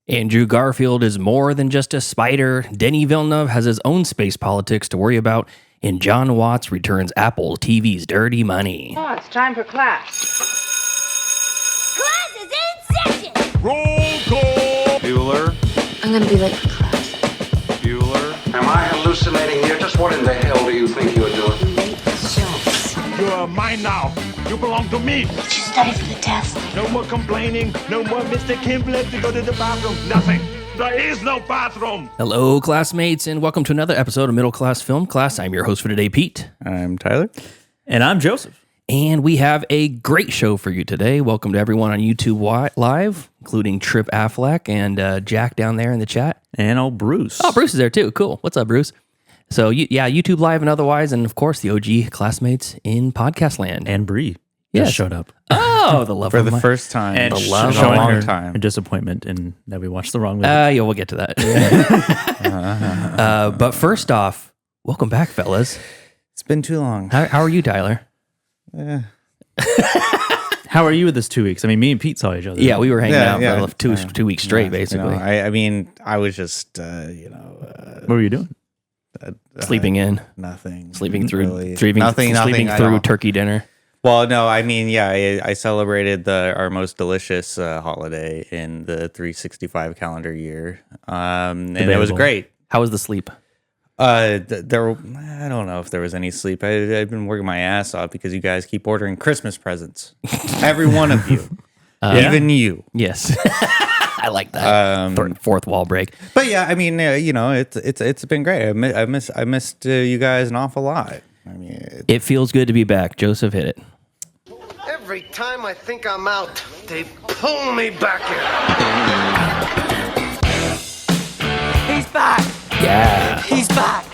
Andrew Garfield is more than just a spider. Denis Villeneuve has his own space politics to worry about. And Jon Watts returns Apple TV's dirty money. Oh, it's time for class. Class is in session! Roll call! Bueller? I'm gonna be late for class. Bueller? Am I hallucinating here? Just what in the hell do you think you're doing? Late for shows. You are mine now. You belong to me. Did you study for the test? No more complaining. No more Mr. Kimblett to go to the bathroom. Nothing. There is no bathroom. Hello, classmates, and welcome to another episode of Middle Class Film Class. I'm your host for today, Pete. I'm Tyler. And I'm Joseph. And we have a great show for you today. Welcome to everyone on YouTube Live, including Trip Affleck and Jack down there in the chat. And old Bruce. Oh, Bruce is there too. Cool. What's up, Bruce? So, YouTube Live and otherwise, and of course, the OG classmates in podcast land. And Bree Yes. just showed up. Oh, the love For of the my... first time. And the love in a of long her time. disappointment in that we watched the wrong movie. Yeah, we'll get to that. But first off, welcome back, fellas. It's been too long. How are you, Tyler? How are you with this 2 weeks? I mean, me and Pete saw each other. Yeah, we were hanging out yeah. for two weeks straight, basically. I mean, I was just, What were you doing? Sleeping in, nothing. sleeping through, really. sleeping Nothing. through turkey dinner. Well, no, I mean, yeah, I celebrated our most delicious holiday in the 365 calendar year. And it was Debatable. great. How was the sleep? I don't know if there was any sleep. I've been working my ass off because you guys keep ordering Christmas presents. Every one of you. Even you. Yes, I like that. Fourth wall break. But yeah, I mean, it's been great. I missed you guys an awful lot. I mean, It feels good to be back. Joseph, hit it. Every time I think I'm out, they pull me back in. He's back! Yeah. He's back!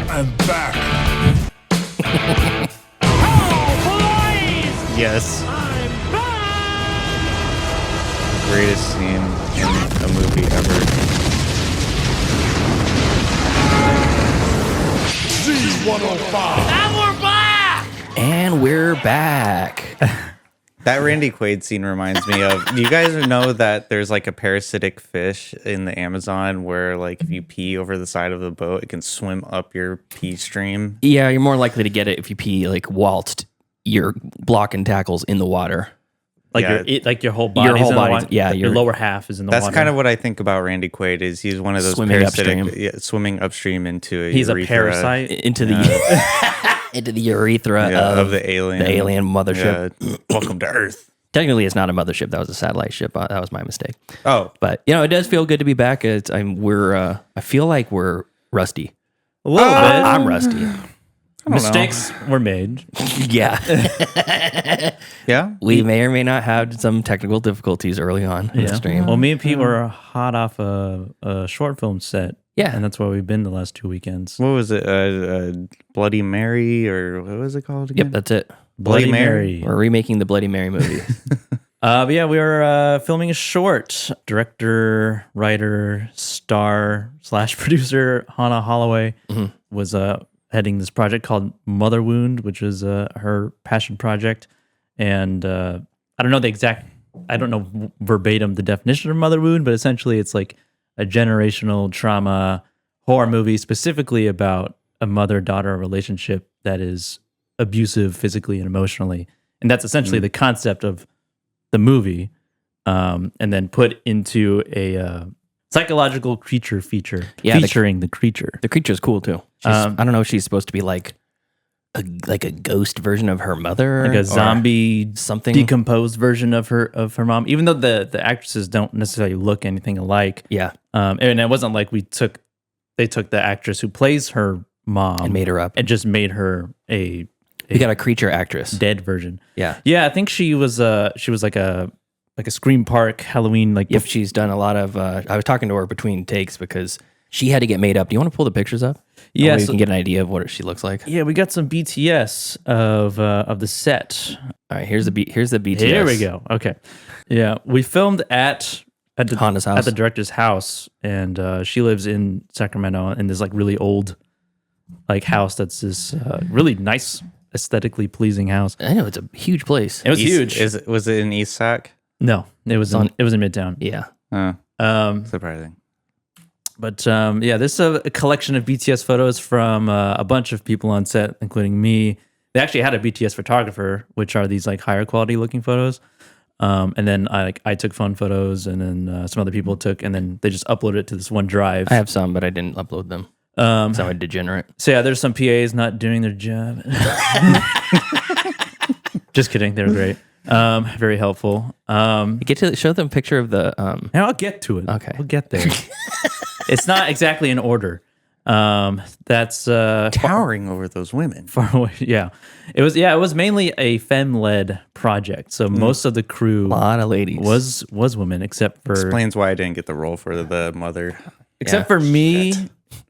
I'm back. yes, greatest scene in a movie ever. And we're back. That Randy Quaid scene reminds me of. Do you guys know that there's like a parasitic fish in the Amazon where, like, if you pee over the side of the boat, it can swim up your pee stream? Yeah, you're more likely to get it if you pee like whilst you're blocking tackles in the water. Like Yeah. your whole body. Your whole in the body's- water. yeah, your your- lower half is in the That's water. kind of what I think about Randy Quaid. Is he's one of those Swimming parasitic, upstream. swimming upstream into a He's urethra. a parasite. Into the into the urethra of the alien. the alien mothership. Yeah. Welcome to Earth. Technically, it's not a mothership. That was a satellite ship. That was my mistake. Oh, But it does feel good to be back. I feel like we're rusty. A little bit. I'm rusty. Mistakes were made. Yeah, yeah. we may or may not have some technical difficulties early on in the stream. Well, me and Pete were hot off a short film set. Yeah. And that's where we've been the last 2 weekends. What was it? Bloody Mary, or what was it called again? Yep, that's it. Bloody Mary. We're remaking the Bloody Mary movie. But yeah, we were filming a short. Director, writer, star / producer Hannah Holloway was heading this project called Motherwound, which is her passion project. And I don't know verbatim the definition of Motherwound, but essentially it's like a generational trauma horror movie specifically about a mother-daughter relationship that is abusive physically and emotionally. And that's essentially the concept of the movie, and then put into a psychological creature feature featuring the creature. The creature's cool too. I don't know if she's supposed to be like a ghost version of her mother, Like a or zombie, something. decomposed version of her mom. Even though the actresses don't necessarily look anything alike. Yeah, And it wasn't like they took the actress who plays her mom and made her up. and just made her a We got a creature actress. dead version. Yeah. Yeah, I think she was like a Scream Park Halloween, like If she's done a lot of, I was talking to her between takes because she had to get made up. Do you want to pull the pictures up? Yeah, you so- can get an idea of what she looks like. Yeah, we got some BTS of the set. All right, here's the BTS. Here we go. Okay. Yeah, we filmed at the Honda's house. at the director's house, and she lives in Sacramento in this like really old like house that's this really nice, aesthetically pleasing house. I know it's a huge place. It was huge. Was it in East Sac? No, It was in Midtown. Yeah. Surprising. But yeah, this is a collection of BTS photos from a bunch of people on set, including me. They actually had a BTS photographer, which are these like higher quality looking photos. And then I took phone photos, and then some other people took, and then they just uploaded it to this one drive. I have some, but I didn't upload them. So I'm a degenerate. So yeah, there's some PAs not doing their job. Just kidding. They're great. Very helpful. You get to show them a picture of the. Now I'll get to it. Okay. We'll get there. It's not exactly in order. That's Towering over those women. far away. Yeah. It was mainly a femme-led project. So most of the crew A lot of ladies. was women, except for Explains why I didn't get the role for the mother. except for me,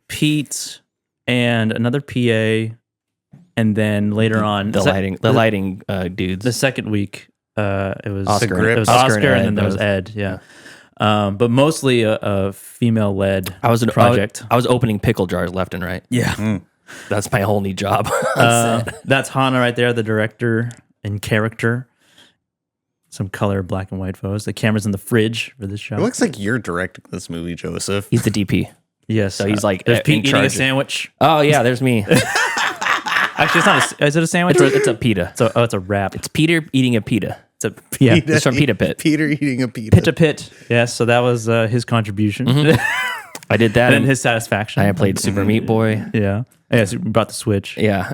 Pete, and another PA, and then later on the lighting dudes. the second week, it was Oscar. It was Oscar Oscar, and and then there was Ed. Yeah. But mostly a female-led project. I was opening pickle jars left and right. Yeah. That's my whole new job. That's Hana right there, the director in character. Some color black and white photos. The camera's in the fridge for this shot. It looks like you're directing this movie, Joseph. He's the DP. Yes. So he's like there's in Pete eating a charge. sandwich. Oh yeah, there's me. Actually, it's not. Is it a sandwich? It's a pita. It's a wrap. It's Peter eating a pita. It's a yeah. It's from Pita Pit. Peter eating a pita. Pit to pit. Yes. So that was his contribution. I did that, And his satisfaction. I played Super Meat Boy. Yeah. Yeah. So we brought the Switch. Yeah.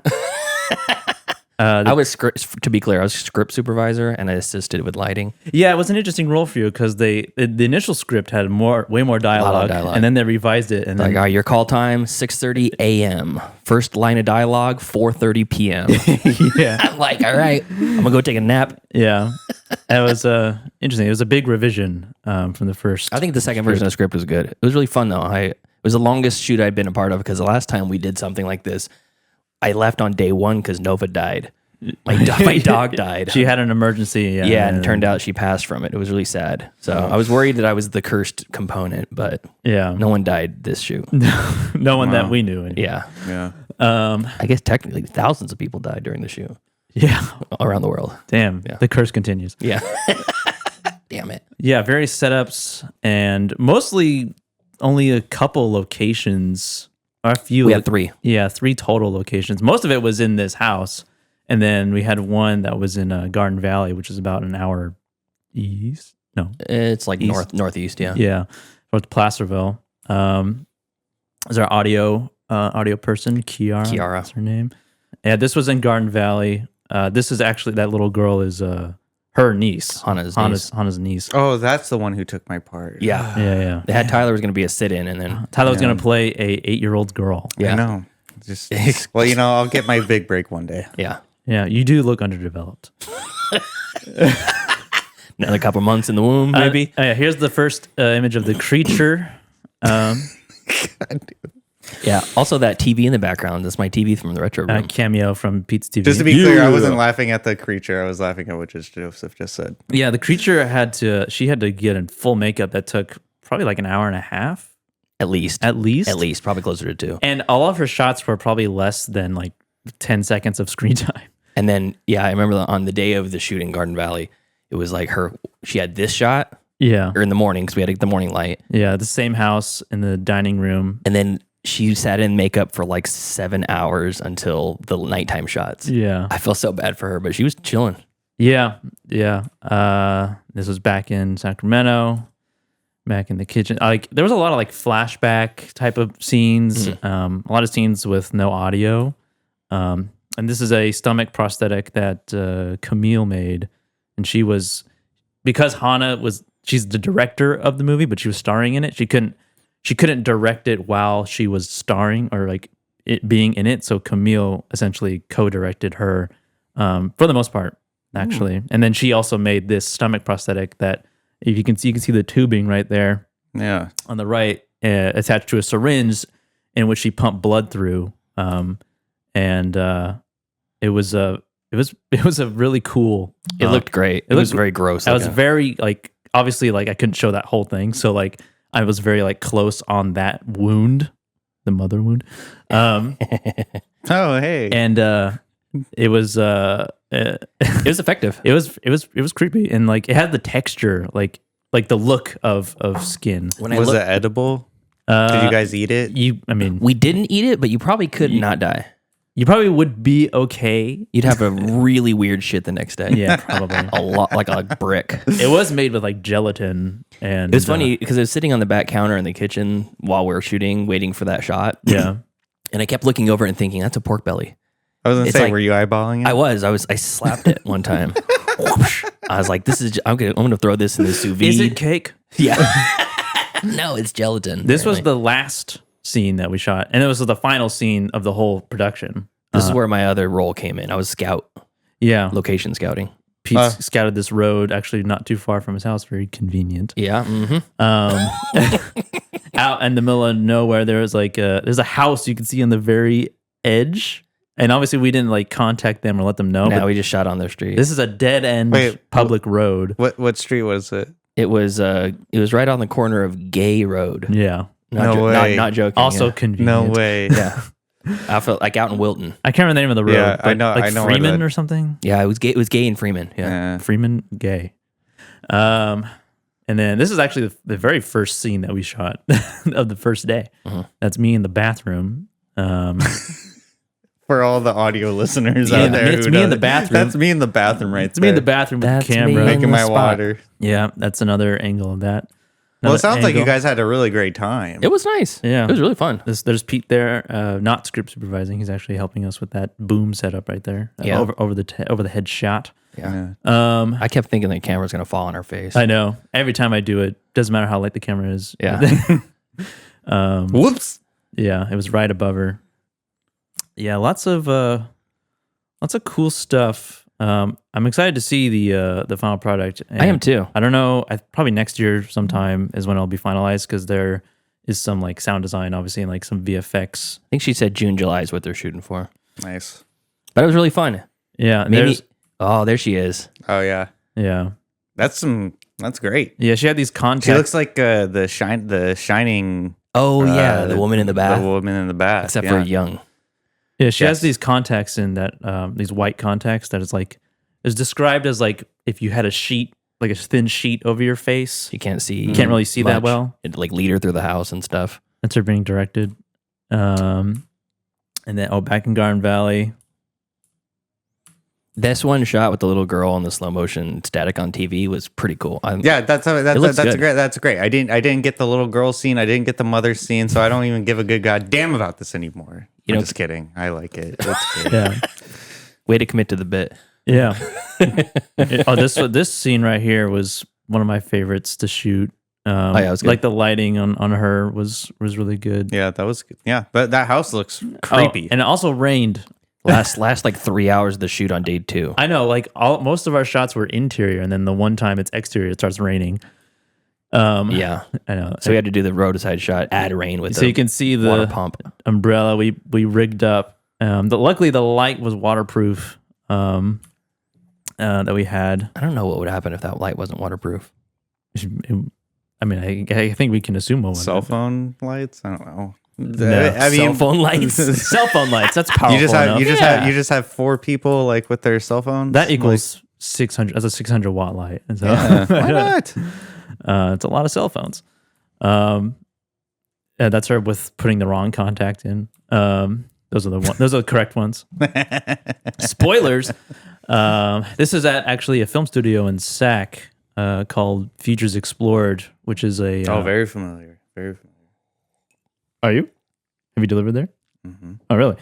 I was to be clear, I was script supervisor and I assisted with lighting. Yeah, it was an interesting role for you because the initial script had way more dialogue, and then they revised it, and Like, then all right, your call time 6:30 a.m. First line of dialogue 4:30 p.m. yeah, I'm like, all right, I'm gonna go take a nap. yeah, it was interesting. It was a big revision from the first. I think the second version of the script was good. It was really fun though. It was the longest shoot I'd been a part of because the last time we did something like this, I left on day one because Nova died. My dog died. She had an emergency. Yeah, and it turned out she passed from it. It was really sad. So I was worried that I was the cursed component, but yeah, no one died this shoot. no one that we knew. Anyway. Yeah. Yeah. I guess technically thousands of people died during the shoot Yeah. around the world. Damn. Yeah. The curse continues. Yeah. Damn it. Yeah, various setups and mostly only a couple locations. Or a few. We had 3. Yeah, 3 total locations. Most of it was in this house. And then we had one that was in Garden Valley, which is about an hour east. No. It's like East. northeast, yeah. Yeah. North Placerville. Is our audio person, Kiara. That's her name. Yeah, this was in Garden Valley. This is actually, that little girl is her niece. Hana's niece. Oh, that's the one who took my part. Yeah. Yeah. They had Tyler was going to be a sit-in, and then Tyler was going to play a 8-year-old girl. yeah. I know. Just well, I'll get my big break one day. Yeah. Yeah, you do look underdeveloped. Another couple months in the womb, maybe. Yeah, here's the first image of the creature. Yeah. Also, that TV in the background. That's my TV from the retro room. Cameo from Pete's TV. Just to be clear, I wasn't laughing at the creature. I was laughing at what Joseph just said. Yeah, the creature had to get in full makeup that took probably like an hour and a half. At least. Probably closer to 2. And all of her shots were probably less than like 10 seconds of screen time. And then, yeah, I remember on the day of the shoot in Garden Valley, it was like she had this shot. Yeah. Or in the morning, because we had to get the morning light. Yeah, the same house in the dining room. And then she sat in makeup for like 7 hours until the nighttime shots. Yeah. I feel so bad for her, but she was chilling. Yeah. This was back in Sacramento, back in the kitchen. Like there was a lot of like flashback type of scenes, a lot of scenes with no audio. And this is a stomach prosthetic that Camille made. And she was, because she's the director of the movie, but she was starring in it. She couldn't direct it while she was starring or like it being in it. So Camille essentially co-directed her for the most part, actually. And then she also made this stomach prosthetic that if you can see the tubing right there. Yeah. On the right, attached to a syringe in which she pumped blood through. It was a really cool. It looked great. It was very gross. I was very like, obviously like I couldn't show that whole thing. So like I was very like close on that wound, the mother wound. Oh, hey. And It was It was effective. it was creepy, and like it had the texture, like the look of skin. When I Was it looked, edible? Did you guys eat it? I mean, we didn't eat it, but you probably could not die. you probably would be okay. You'd have a really weird shit the next day. Yeah, probably. A lot, like a brick. It was made with like gelatin, and It was funny because I was sitting on the back counter in the kitchen while we were shooting, waiting for that shot. Yeah, And I kept looking over and thinking, that's a pork belly. I was gonna It's say, like- were you eyeballing it? I slapped it one time. Whoosh. I was like, I'm gonna throw this in the sous vide. is it cake? Yeah. No, it's gelatin. This was apparently. the last scene that we shot, and it was the final scene of the whole production. This is where my other role came in. I was scout, Yeah, location scouting. Pete scouted this road, actually not too far from his house, very convenient. Yeah. Mm-hmm. Out in the middle of nowhere, there was like there's a house you can see on the very edge, and obviously we didn't like contact them or let them know. Now but we just shot on their street. this is a dead end Wait, public road. What street was it? It was right on the corner of Gay Road. Yeah, Not No way. Not joking. also yeah. convenient. No way. Yeah. I felt like out in Wilton. I can't remember the name of the road. Yeah, I but know- like I know where Freeman that- or something. Yeah, it was Gay. It was Gay in Freeman. Yeah. Yeah. Freeman Gay. And then this is actually the very first scene that we shot of the first day. That's me in the bathroom. For all the audio listeners Yeah, out there, it's who me in know- the bathroom. That's me in the bathroom, right? It's me in the bathroom with That's the me camera. in making the my spot. water. Yeah, that's another angle of that. Well, Another it sounds like you angle. guys had a really great time. It was nice. Yeah. It was really fun. There's Pete there, not script supervising. He's actually helping us with that boom setup right there. Yeah. Over the head shot. Yeah. Yeah. I kept thinking the camera's gonna fall on our face. I know. Every time I do it, doesn't matter how light the camera is. Yeah. Whoops. Yeah, it was right above her. Yeah, lots of cool stuff. I'm excited to see the final product. I am too. I don't know. Probably next year sometime is when it'll be finalized because there is some like sound design, obviously, and like some VFX. I think she said June, July is what they're shooting for. Nice. But it was really fun. Yeah, Maybe. Oh, there she is. Oh yeah. yeah, That's great. yeah. She had these contacts. She looks like the shining. Oh yeah, the woman in the bath. The woman in the bath. Except yeah. for young. Yeah, she has Yes. these contacts in that these white contacts that is like is described as like if you had a sheet, like a thin sheet over your face. You can't see. You can't really see that much. well. It'd like lead her through the house and stuff. That's her being directed. And then back in Garden Valley. This one shot with the little girl on the slow motion static on TV was pretty cool. Yeah, that's looks good. great. That's great. I didn't get the little girl scene. I didn't get the mother scene, so I don't even give a good goddamn about this anymore. You I'm know- just kidding. I like it. It's good. Yeah. Way to commit to the bit. Yeah. This scene right here was one of my favorites to shoot. yeah, it was good. Like the lighting on her was really good. Yeah, that was good. Yeah, but that house looks creepy. And it also rained. Last like 3 hours of the shoot on day 2. I know, like most of our shots were interior, and then the one time it's exterior, it starts raining. Yeah. I know. So we had to do the roadside shot, add rain with So the you can see the water pump. umbrella we rigged up. Luckily the light was waterproof. That we had. I don't know what would happen if that light wasn't waterproof. I mean, I think we can assume one. Cell phone lights. I don't know. Cell phone lights. Cell phone lights. That's powerful. You enough. just have 4 people like with their cell phones. That equals 600. That's a 600 watt light. And so Why not? it's a lot of cell phones. That's her with putting the wrong contact in. Those are the correct ones. Spoilers. This is at actually a film studio in Sac called Futures Explored, which is a. Very familiar. Very familiar. Are you? Have you delivered there? Mm-hmm. Oh, really?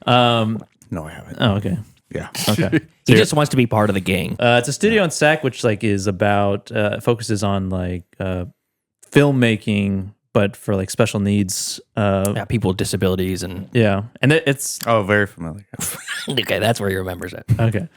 No, I haven't. Oh, okay. Yeah. Okay. He just wants to be part of the gang. It's a studio in Sac, which like is about focuses on like filmmaking, but for like special needs. Yeah, people with disabilities and Yeah, and it's Oh, very familiar. okay, that's where he remembers it. okay.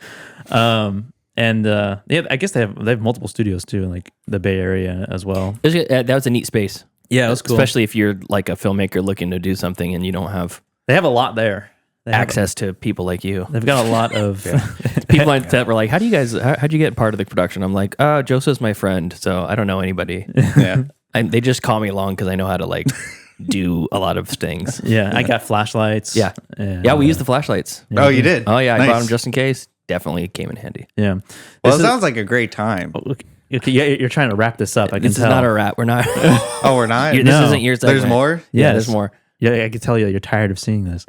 Yeah, I guess they have multiple studios too, in like the Bay Area as well. That was a neat space. Yeah, it was cool. Especially if you're like a filmmaker looking to do something and you don't have They have a lot there. They have- access to people like you. They've got a lot of. People on set were like, how'd you get part of the production? I'm like, Joseph's my friend, so I don't know anybody. Yeah. They just call me along because I know how to like do a lot of things. Yeah, I got flashlights. Yeah. and, Yeah, we used the flashlights. Oh, you did? Oh yeah, I Nice. brought them just in case. Definitely came in handy. Yeah. Well, This it is- sounds like a great time. okay, yeah, you're trying to wrap this up. I can This tell. is not a wrap. We're not. Oh, we're not? This No. isn't your segment. There's more? Yeah, Yes. there's more. Yeah, I can tell you're tired of seeing this.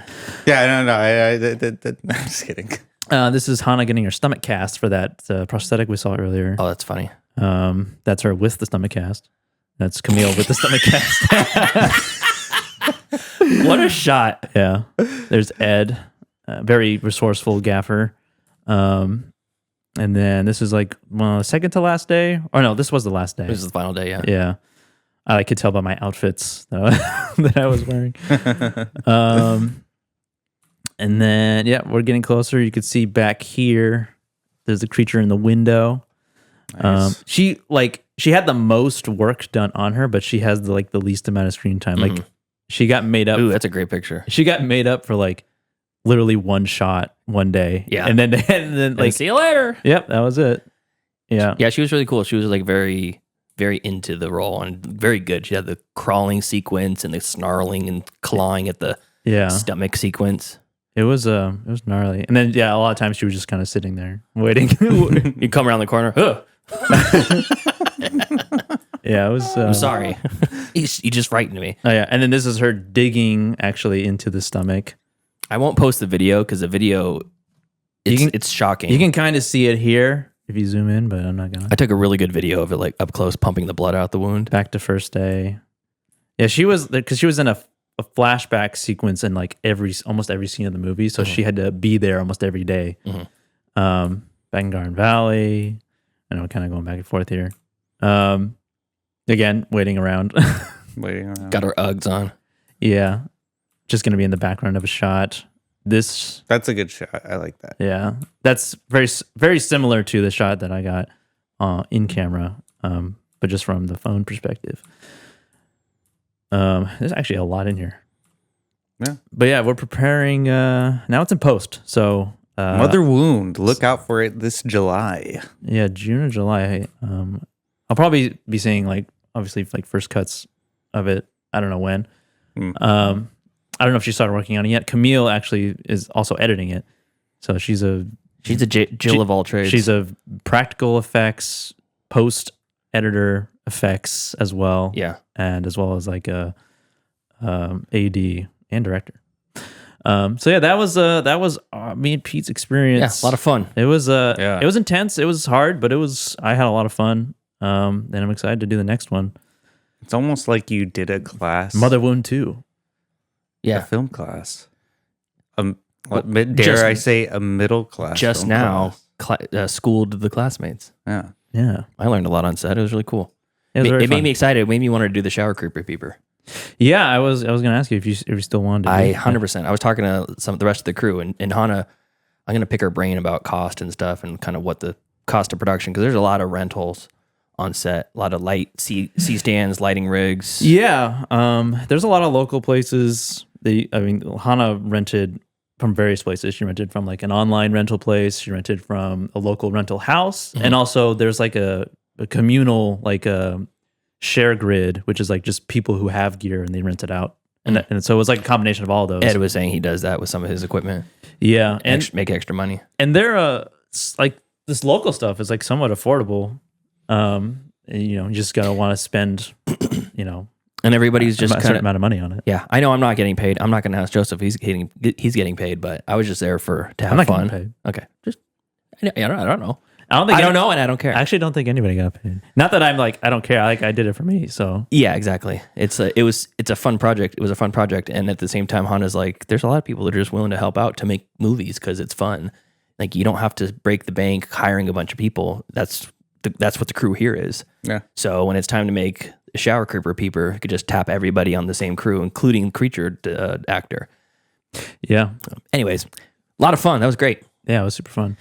Yeah, no. I'm just kidding. This is Hana getting her stomach cast for that prosthetic we saw earlier. Oh, that's funny. That's her with the stomach cast. That's Camille with the stomach cast. What a shot. Yeah. There's Ed, very resourceful gaffer. And then this is like second to last day. Or no, this was the last day. This is the final day. Yeah. Yeah. I could tell by my outfits that I was wearing. And then, yeah, we're getting closer. You could see back here, there's a creature in the window. Nice. She had the most work done on her, but she has the least amount of screen time. Like she got made up. Ooh, that's a great picture. She got made up for like literally one shot one day. Yeah. And then like, See you later. yep, that was it. Yeah. Yeah, she was really cool. She was like very, very into the role and very good. She had the crawling sequence and the snarling and clawing at the Yeah. stomach sequence. It was gnarly. And then, yeah, a lot of times she was just kind of sitting there waiting. You come around the corner. Huh, Yeah, it was. I'm sorry. you just frightened me. Oh, yeah. And then this is her digging actually into the stomach. I won't post the video because the video, it's shocking. You can kind of see it here if you zoom in, but I'm not going I to. took a really good video of it, like up close, pumping the blood out the wound. Back to first day. Yeah, she was, because she was in a flashback sequence in like almost every scene of the movie. So she had to be there almost every day. Bangarn Valley. I know, kind of going back and forth here. Again, waiting around. Waiting around. Got her Uggs on. Yeah. Just going to be in the background of a shot. This, That's a good shot. I like that. yeah, that's very, very similar to the shot that I got in camera, but just from the phone perspective. There's actually a lot in here. Yeah. But yeah, we're preparing. Now it's in post. So Mother Wound. Look out for it this July. yeah, June or July. I'll probably be seeing obviously first cuts of it. I don't know when. I don't know if she started working on it yet. Camille actually is also editing it. So she's a Jill of all trades. She's a practical effects, post editor effects as well. Yeah. And as well as like a AD and director. So yeah, that was me and Pete's experience. Yeah, a lot of fun. It was Yeah. it was intense. It was hard, but I had a lot of fun. And I'm excited to do the next one. It's almost like you did a class. Mother Wound 2. A Yeah. film class. Dare I say a middle class? Just film now, class. schooled the classmates. Yeah. Yeah. I learned a lot on set. It was really cool. It was very It made fun. me excited. It made me want to do the shower creeper peeper. Yeah, I was gonna ask you if you still wanted to. I 100%. I was talking to the rest of the crew and Hannah. I'm gonna pick her brain about cost and stuff and kind of what the cost of production, because there's a lot of rentals on set, a lot of light C stands, lighting rigs. Yeah, there's a lot of local places. Hannah rented from various places. She rented from like an online rental place. She rented from a local rental house, and also there's like a communal share grid, which is like just people who have gear and they rent it out. And so it was like a combination of all those. Ed was saying he does that with some of his equipment. Yeah, and Make extra money. and they're like this local stuff is like somewhat affordable. And, you just gotta want to spend, And everybody's just a certain kind of, amount of money on it. yeah, I know I'm not getting paid. I'm not going to ask Joseph. He's getting paid, but I was just there to have I'm not fun. getting paid. Okay. I don't know. I don't think I don't know, and I don't care. I actually don't think anybody got paid. Not that I'm like I don't care. I did it for me. So Yeah, exactly. It's a fun project. It was a fun project, and at the same time, Hannah's like, there's a lot of people that are just willing to help out to make movies because it's fun. Like you don't have to break the bank hiring a bunch of people. That's what the crew here is. Yeah. So when it's time to make a shower creeper peeper, you could just tap everybody on the same crew, including creature actor. yeah, Anyways, a lot of fun. That was great. yeah, it was super fun.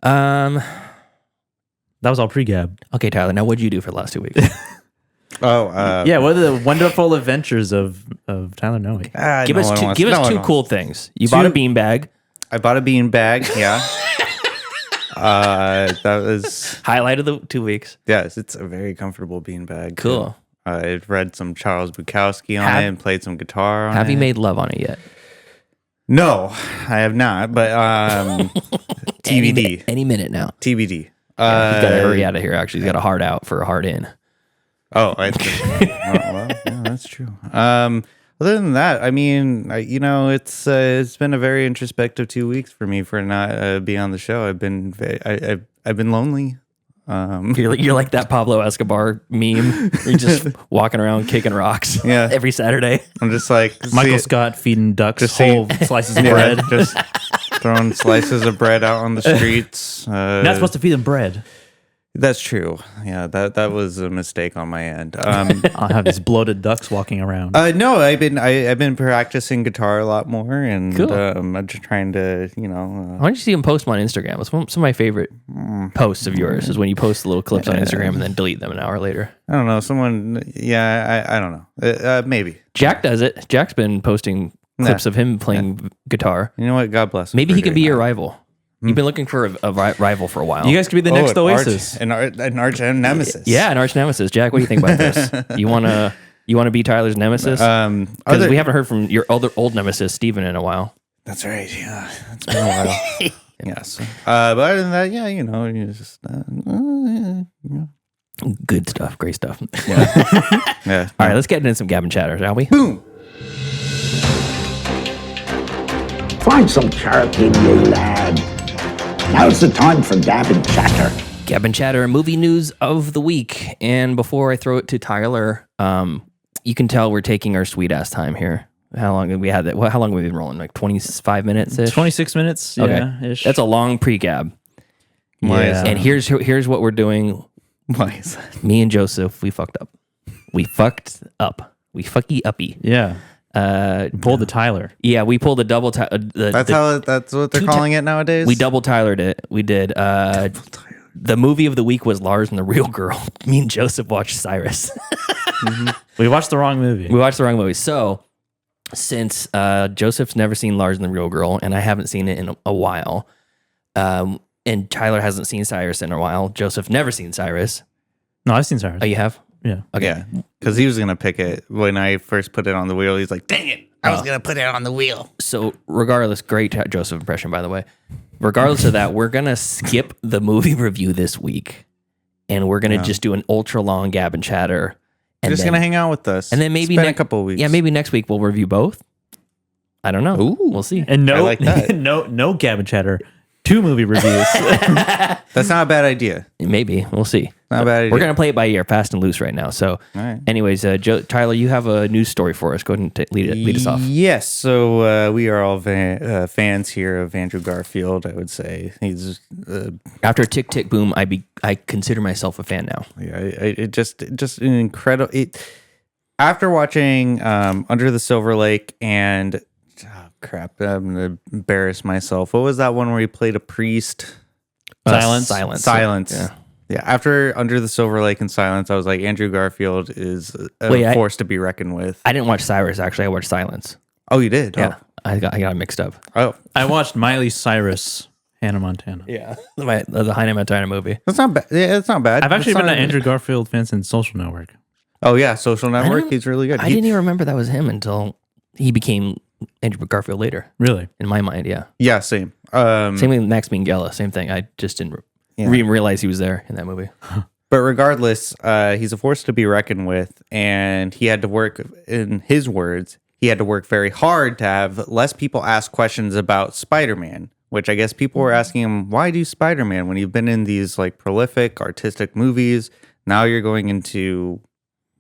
That was all pre-gab. Okay, Tyler. Now, what'd you do for the last 2 weeks? Yeah, what are the wonderful adventures of Tyler Noe? Give us two cool things. You bought a beanbag. I bought a bean bag. Yeah. That was Highlight of the 2 weeks. yes. It's a very comfortable bean bag. Cool. I read some Charles Bukowski on it and played some guitar on it. Have you made love on it yet? No, I have not, but TBD. Any minute now. TBD. He's got to hurry out of here, actually. He's got a hard out for a hard in. Oh, well, yeah, that's true. Other than that, I mean, it's been a very introspective 2 weeks for me for not being on the show. I've been lonely. You're like that Pablo Escobar meme. You're just walking around kicking rocks every Saturday. I'm just like Michael Scott feeding ducks whole slices of bread. Just throwing slices of bread out on the streets. Not supposed to feed them bread. That's true. Yeah, that was a mistake on my end. I'll have these bloated ducks walking around. No, I've been practicing guitar a lot more, and Cool. I'm just trying to, Why don't you see him post them on Instagram? It's some of my favorite posts of yours is when you post the little clips on Instagram and then delete them an hour later. I don't know. I don't know. Maybe Jack does it. Jack's been posting clips of him playing guitar. You know what? God bless him. Maybe for he could be doing your that. rival. You've been looking for a rival for a while. You guys could be the next an Oasis. an arch nemesis. Yeah, an arch nemesis. Jack, what do you think about this? You wanna be Tyler's nemesis? Because we haven't heard from your old nemesis, Steven, in a while. That's right. Yeah, it's been a while. Yes. But other than that, yeah, you just Good stuff. Great stuff. yeah. All right, let's get into some gab and chatter, shall we? Boom. Find some charity, you lad. Now's the time for gab and chatter. Gab and chatter, movie news of the week. And before I throw it to Tyler, you can tell we're taking our sweet ass time here. How long have we had that? How long have we been rolling? Like 25 minutes ish? 26 minutes. Yeah, ish. That's a long pre-gab. Yeah. And here's what we're doing. Why is that? Me and Joseph, we fucked up. We fucked up. We fucky uppy. Yeah. Pulled the Tyler. Yeah, we pulled a double. That's what they're calling it nowadays. We double Tylered it. We did. The movie of the week was Lars and the Real Girl. Me and Joseph watched Cyrus. We watched the wrong movie. We watched the wrong movie. So, since Joseph's never seen Lars and the Real Girl, and I haven't seen it in a while, and Tyler hasn't seen Cyrus in a while, Joseph never seen Cyrus. No, I've seen Cyrus. Oh, you have? Yeah. Okay. Yeah, because he was gonna pick it when I first put it on the wheel. He's like, "Dang it, I was gonna put it on the wheel." So, regardless, great Joseph impression, by the way. Regardless of that, we're gonna skip the movie review this week, and we're gonna just do an ultra long gab and chatter. And You're just gonna hang out with us, and then maybe spend a couple of weeks. Yeah, maybe next week we'll review both. I don't know. Ooh. We'll see. And I like that. no gab and chatter. 2 movie reviews. That's not a bad idea. Maybe we'll see. Not a bad idea. We're gonna play it by ear, fast and loose, right now. So, All right. anyways, Tyler, you have a news story for us. Go ahead and lead us off. Yes, so we are all fans here of Andrew Garfield. I would say he's After Tick Tick Boom, I consider myself a fan now. it just an incredible. After watching Under the Silver Lake and crap, I'm gonna embarrass myself. What was that one where he played a priest? Silence. Yeah. After Under the Silver Lake and Silence, I was like, Andrew Garfield is a force to be reckoned with. I didn't watch Cyrus, actually. I watched Silence. Oh, you did? Yeah. I got it mixed up. Oh, I watched Miley Cyrus, Hannah Montana. Yeah. The Hannah Montana movie. that's not bad. Yeah, it's not bad. I've actually It's been not- an Andrew Garfield fan since Social Network. Oh yeah, Social Network. He's really good. I didn't even remember that was him until he became Andrew Garfield later. Really? In my mind, yeah. Yeah, same. Same with Max Minghella. Same thing. I just didn't even realize he was there in that movie. But regardless, he's a force to be reckoned with, and he had to work, in his words, he had to work very hard to have less people ask questions about Spider-Man, which I guess people were asking him, why do Spider-Man when you've been in these like prolific artistic movies? Now you're going into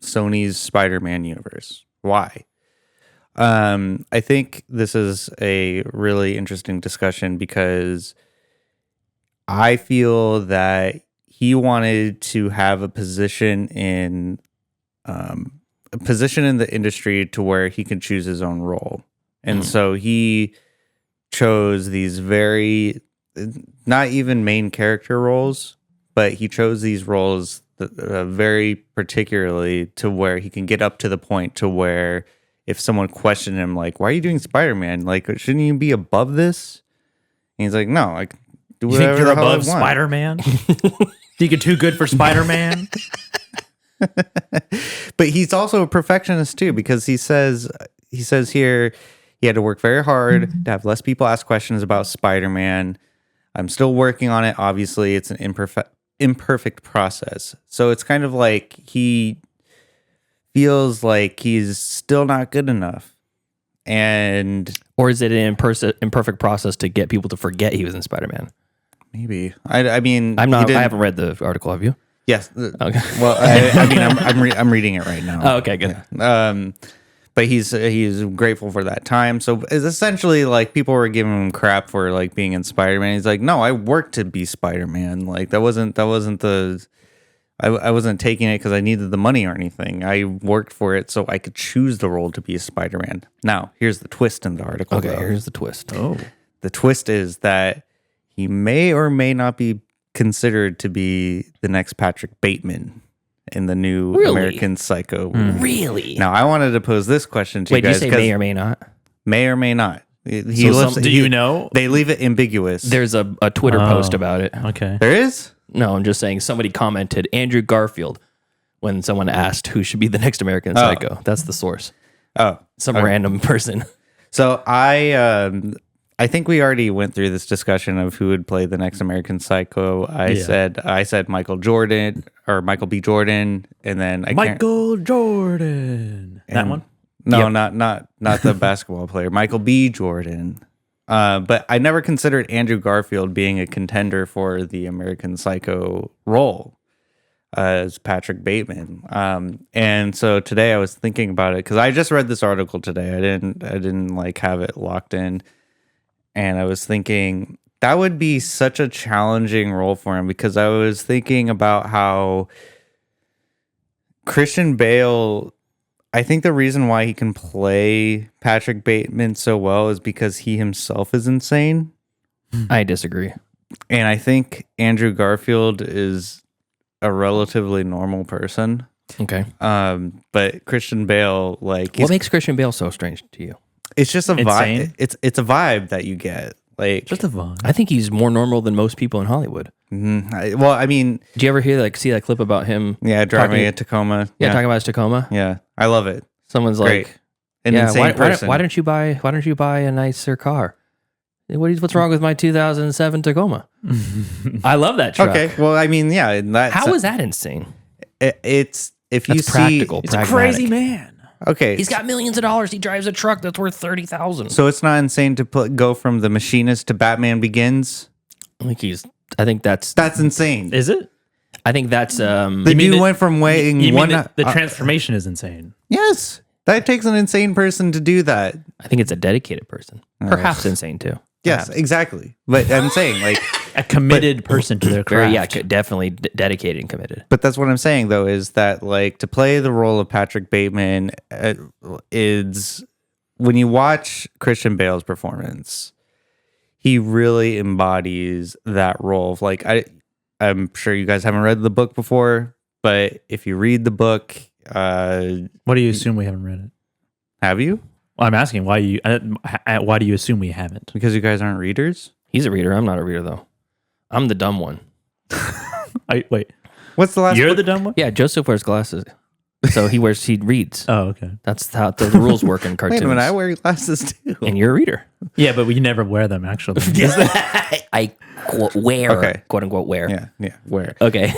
Sony's Spider-Man universe. Why? I think this is a really interesting discussion because I feel that he wanted to have a position in the industry to where he can choose his own role. And so he chose these very, not even main character roles, but he chose these roles very particularly to where he can get up to the point to where if someone questioned him, like, why are you doing Spider-Man? Like, shouldn't you be above this? And he's like, no, I can do You whatever think you're the hell I above want. Spider-Man? Think you're too good for Spider-Man? But he's also a perfectionist too, because he says here he had to work very hard to have less people ask questions about Spider-Man. I'm still working on it. Obviously, it's an imperfect process. So it's kind of like he feels like he's still not good enough. Or is it an imperfect process to get people to forget he was in Spider-Man? Maybe. I mean, I haven't read the article. Have you? Yes. Okay. Well, I'm reading it right now. Oh, okay, good. Yeah. But he's grateful for that time. So it's essentially like people were giving him crap for like being in Spider-Man. He's like, no, I worked to be Spider-Man. Like that wasn't the. I wasn't taking it because I needed the money or anything. I worked for it so I could choose the role to be a Spider-Man. Now, here's the twist in the article. Okay, here's the twist. Oh. The twist is that he may or may not be considered to be the next Patrick Bateman in the new American Psycho. Really? Now, I wanted to pose this question to you guys. Wait, did you say may or may not? May or may not. Do you know? They leave it ambiguous. There's a Twitter post about it. Okay. There is? No, I'm just saying somebody commented Andrew Garfield when someone asked who should be the next American Psycho. That's the source. Oh. Some random person. So I think we already went through this discussion of who would play the next American Psycho. I said Michael B. Jordan, and then Michael Jordan. That one? No, not the basketball player. Michael B. Jordan. But I never considered Andrew Garfield being a contender for the American Psycho role as Patrick Bateman. And so today I was thinking about it because I just read this article today. I didn't like have it locked in, and I was thinking that would be such a challenging role for him because I was thinking about how Christian Bale. I think the reason why he can play Patrick Bateman so well is because he himself is insane. I disagree. And I think Andrew Garfield is a relatively normal person. Okay. But Christian Bale, like... What makes Christian Bale so strange to you? It's just a Insane? vibe. It's a vibe that you get. Like, Just a vibe. I think he's more normal than most people in Hollywood. well, I mean... Did you ever see that clip about him? Yeah, driving a Tacoma. Talking about his Tacoma. Yeah, I love it. Someone's Great. like, An insane person. why don't you buy a nicer car? What's wrong with my 2007 Tacoma? I love that truck. Okay, well, I mean, yeah. How is that insane? It's if you That's see, practical. It's a crazy man. Okay, He's got millions of dollars. He drives a truck that's worth $30,000. so it's not insane to go from The Machinist to Batman Begins. I think that's insane. Is it? I think that's The dude went from weighing You one. mean the transformation is insane. Yes, that takes an insane person to do that. I think it's a dedicated person. Perhaps insane too. Yes, exactly. But I'm saying, like, A committed person to their Very, craft. definitely dedicated and committed. but that's what I'm saying though, is that like to play the role of Patrick Bateman is when you watch Christian Bale's performance, he really embodies that role. Of, like, I'm sure you guys haven't read the book before, but if you read the book, What do you assume we haven't read it? have you? Well, I'm asking why do you assume we haven't? Because you guys aren't readers? He's a reader. I'm not a reader though. I'm the dumb one. Wait. What's the last You're book? the dumb one? Yeah, Joseph wears glasses, so he reads. Oh, okay. That's how the rules work in cartoons. Wait a minute, I wear glasses too. And you're a reader. Yeah, but we never wear them actually. I wear, Okay. quote unquote, wear. Yeah, where? Okay.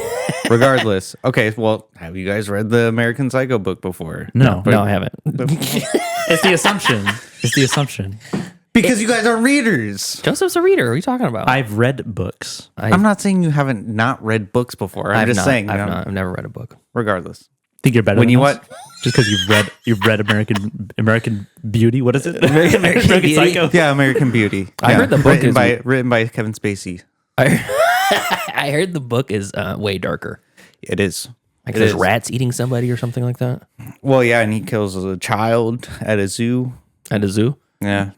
Regardless. Okay, well, have you guys read the American Psycho book before? No. No, I haven't. It's the assumption. It's the assumption. Because you guys are readers. Joseph's a reader. What are you talking about? I've read books. I'm not saying you haven't not read books before. I'm just saying. I've never read a book. Regardless. Think you're better When than you us? what? Just because you've read American Beauty. What is it? American Beauty? Psycho. Yeah, American Beauty. I heard the book written by Kevin Spacey. I heard the book is way darker. It is. Like It there's is. rats eating somebody or something like that Well, yeah, and he kills a child at a zoo. at a zoo. Yeah.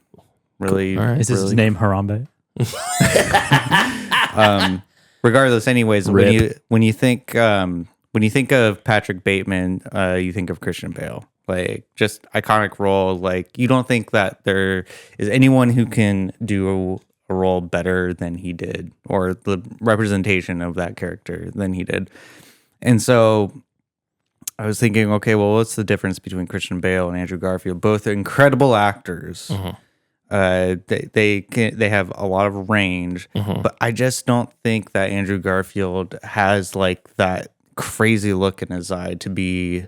Really. All right. Is his really- name Harambe? Regardless, anyways, Rip. when you think of Patrick Bateman, you think of Christian Bale. Like, just iconic role. Like, you don't think that there is anyone who can do a role better than he did, or the representation of that character than he did. And so I was thinking, okay, well, what's the difference between Christian Bale and Andrew Garfield? Both incredible actors. They have a lot of range, but I just don't think that Andrew Garfield has like that crazy look in his eye to be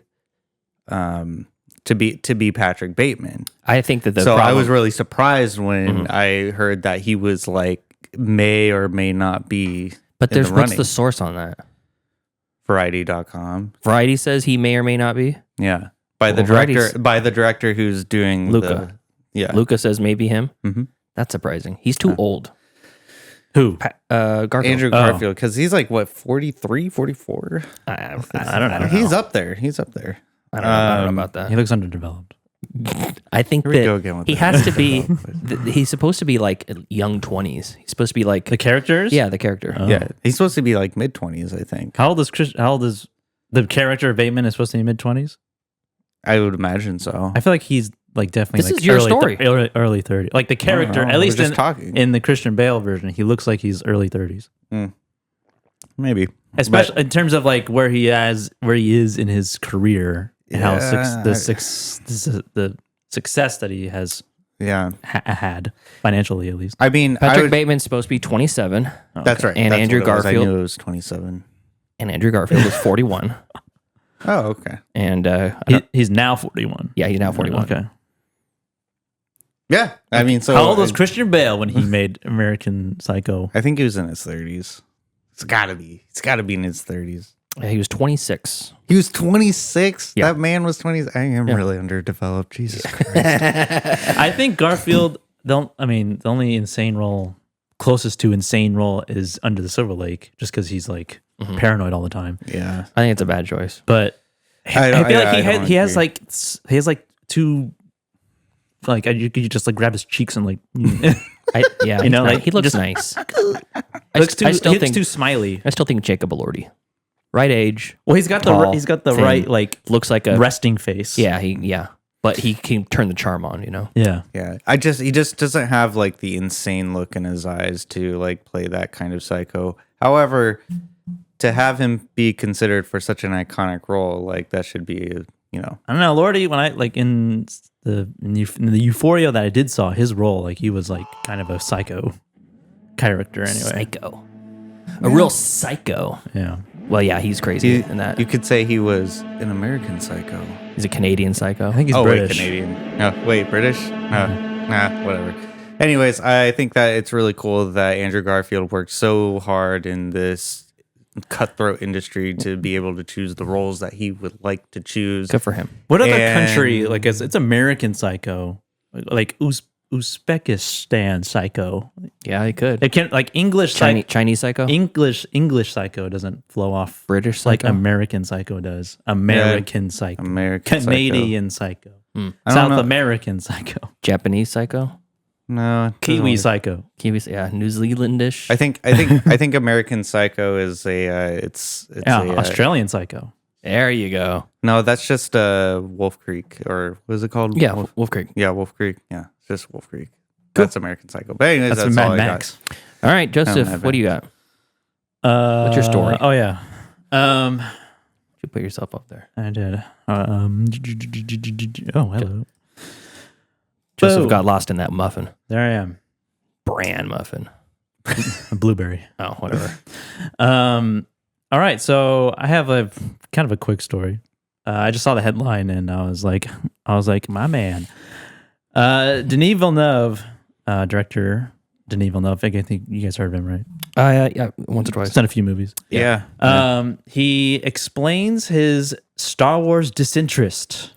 Patrick Bateman. I think that I was really surprised when I heard that he was like may or may not be. But in what's running. the source on that? Variety.com. Variety says he may or may not be. Yeah, by the director who's doing Luca. Luca says maybe him. That's surprising. He's too old. Who? Garfield. Andrew Garfield, because he's like what 43, 44. I don't know. He's up there. I don't know about that. He looks underdeveloped. I think Here we go again that with he that. has to be. He's supposed to be like young 20s. He's supposed to be like The characters? Yeah, the character. Yeah, he's supposed to be like mid-20s, I think. How old is the character of Bateman is supposed to be mid-20s? I would imagine so. I feel like he's like definitely This like is your early, story. early 30s. Like the character, know. at least We're just talking. in the Christian Bale version, he looks like he's early 30s. Maybe, Especially in terms of like where he is in his career and how the success that he has yeah. had financially, at least. I mean, Patrick Bateman's supposed to be 27. That's right. And That's Andrew what it was. I Garfield. knew it was 27. And Andrew Garfield was 41. Oh, okay. And He's now 41. yeah, he's now 41. Okay. Yeah, I mean, so How old was Christian Bale when he made American Psycho? I think he was in his 30s. It's gotta be. It's gotta be in his 30s. Yeah, he was 26. He was 26. Yeah. That man was 20. I am really underdeveloped. Jesus Christ. I think Garfield, the only insane role, closest to insane role is Under the Silver Lake, just because he's like paranoid all the time. Yeah. I think it's a bad choice. But I feel like he has agree. like two, like you could just like grab his cheeks and like, Yeah, You know, like like, he looks just- nice. looks too, I still he looks think too smiley. I still think Jacob Elordi, right age. Well, he's got tall, the thin, right like looks like a resting face. yeah. But he can turn the charm on, you know. Yeah. Yeah. He just doesn't have like the insane look in his eyes to like play that kind of psycho. However, to have him be considered for such an iconic role, like that should be, you know. I don't know, Lordy. When I like in the Euphoria that I did saw his role, like he was like kind of a psycho character anyway. Psycho, a real psycho. Yeah. Well, yeah, he's crazy in that. You could say he was an American psycho. He's a Canadian psycho. I think he's Wait, British. Canadian. No, wait, British? Nah, whatever. Anyways, I think that it's really cool that Andrew Garfield worked so hard in this cutthroat industry to be able to choose the roles that he would like to choose. Good for him. What other And- country? Like it's American Psycho, like Uzbekistan Psycho. Yeah, he could. It can't like English Chinese psycho. English Psycho doesn't flow off British like psycho. American Psycho does. American Psycho, American Canadian Psycho, I don't South know. American Psycho, Japanese psycho. No, it doesn't Kiwi really- Psycho. Kiwi. Yeah, New Zealandish. I think American Psycho is it's Yeah, a, Australian Psycho. There you go. no, that's just Wolf Creek, or what is it called? Yeah, Wolf Creek. Yeah, Wolf Creek. Yeah, it's just Wolf Creek. That's American Psycho. But anyways, That's that's, from all Mad I Max. All right, Joseph, Mad what do you got? What's your story? Oh yeah. You put yourself up there. I did. Oh, hello. Joseph Boom. got lost in that muffin. There I am. Bran muffin. A blueberry. Oh, whatever. All right, so I have a kind of a quick story. I just saw the headline and I was like, my man. Denis Villeneuve, director Denis Villeneuve. I think you guys heard of him, right? Yeah, once or twice. He's done a few movies. Yeah. He explains his Star Wars disinterest,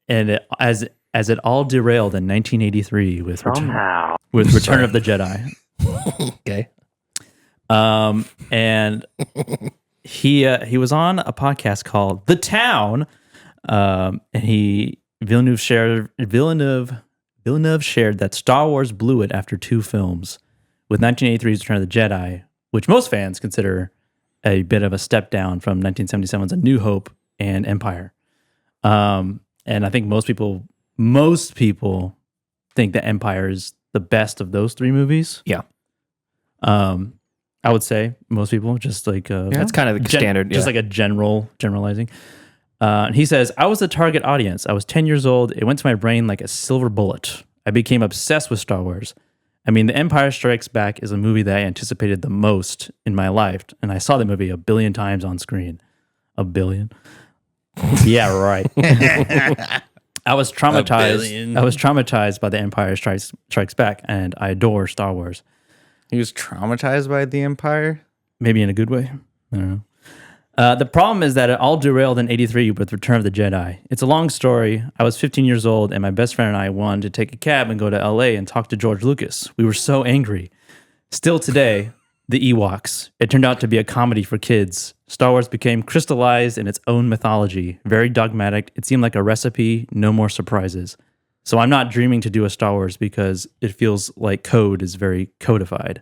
and as it all derailed in 1983 with Return of the Jedi. Okay. And he was on a podcast called The Town, and Villeneuve shared that Star Wars blew it after two films, with 1983's Return of the Jedi, which most fans consider a bit of a step down from 1977's A New Hope and Empire. And I think most people think that Empire is the best of those three movies. Yeah. I would say most people just like That's kind of the standard. just yeah. like a generalizing. And he says, I was the target audience. I was 10 years old. It went to my brain like a silver bullet. I became obsessed with Star Wars. I mean, The Empire Strikes Back is a movie that I anticipated the most in my life. And I saw the movie 1 billion times on screen. 1 billion? Yeah, right. I was traumatized. I was traumatized by The Empire Strikes Back, and I adore Star Wars. He was traumatized by the Empire? Maybe in a good way. I don't know. The problem is that it all derailed in 83 with Return of the Jedi. It's a long story. I was 15 years old, and my best friend and I wanted to take a cab and go to LA and talk to George Lucas. We were so angry. Still today, the Ewoks. It turned out to be a comedy for kids. Star Wars became crystallized in its own mythology. Very dogmatic. It seemed like a recipe, no more surprises. So I'm not dreaming to do a Star Wars because it feels like code is very codified.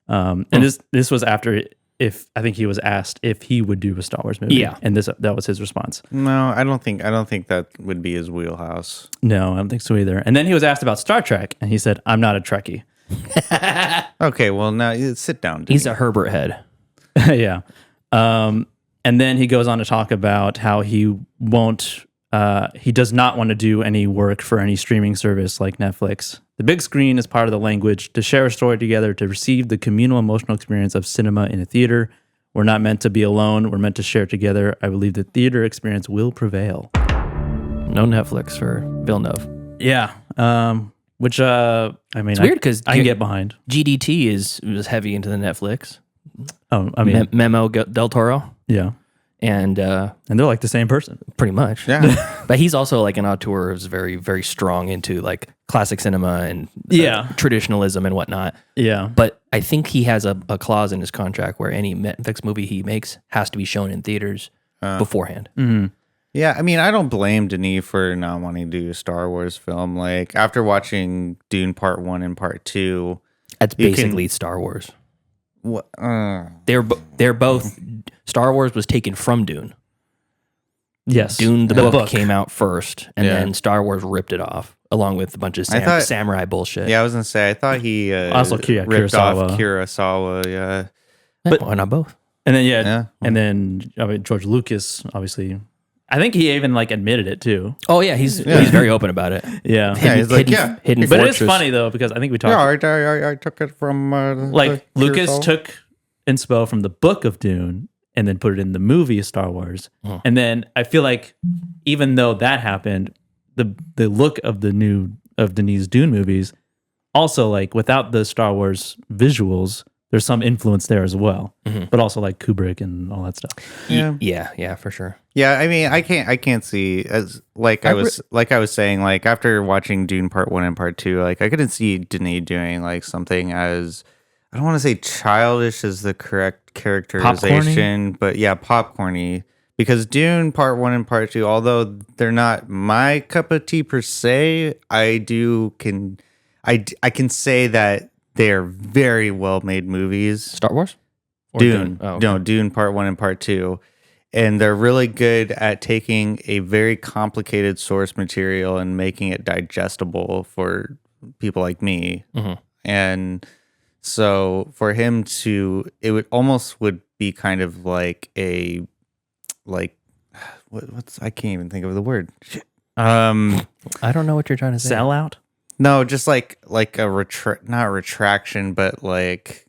And this was after... I think he was asked if he would do a Star Wars movie. Yeah. And that was his response. No, I don't think that would be his wheelhouse. No, I don't think so either. And then he was asked about Star Trek, and he said, I'm not a Trekkie. Okay, well, now sit down. Dude. He's a Herbert head. Yeah. And then he goes on to talk about how he does not want to do any work for any streaming service like Netflix. The big screen is part of the language. To share a story together, to receive the communal emotional experience of cinema in a theater. We're not meant to be alone. We're meant to share together. I believe the theater experience will prevail. No Netflix for Villeneuve. Yeah. Which, I mean, It's weird because I can get behind. GDT was heavy into the Netflix. Oh, I mean, Memo Del Toro. yeah. And they're like the same person. pretty much. Yeah. But he's also like an auteur who's very, very strong into like classic cinema and traditionalism and whatnot. Yeah. But I think he has a clause in his contract where any Netflix movie he makes has to be shown in theaters beforehand. Mm-hmm. Yeah, I mean, I don't blame Denis for not wanting to do a Star Wars film. Like, after watching Dune Part 1 and Part 2... That's basically Star Wars. What? They're both... Star Wars was taken from Dune. Yes. Dune, the book came out first, and then Star Wars ripped it off, along with a bunch of samurai bullshit. Yeah, I was going to say, I thought he also ripped Kurosawa. off Kurosawa, yeah. But why not both? And then, and then I mean, George Lucas, obviously... I think he even like admitted it too. Oh yeah, he's very open about it. Yeah, he's like, hidden But fortress. it's funny though because I think we talked. Yeah, I took it from like Lucas Kurosawa. took inspo from the book of Dune and then put it in the movie of Star Wars. And then I feel like even though that happened, the look of the new of Denis Dune movies also like without the Star Wars visuals. There's some influence there as well, but also like Kubrick and all that stuff. Yeah, for sure. Yeah, I mean, I can't see as I was saying, like after watching Dune Part 1 and Part 2, like I couldn't see Denis doing like something as I don't want to say childish as the correct characterization, but yeah, popcorny. Because Dune Part 1 and Part 2, although they're not my cup of tea per se, I can say that they are very well made movies. Star Wars? Or Dune. Oh, okay. No, Dune Part 1 and Part 2. And they're really good at taking a very complicated source material and making it digestible for people like me. And so for him it would be kind of like what's I can't even think of the word. I don't know what you're trying to say. Sellout? No, just like a not retraction, but like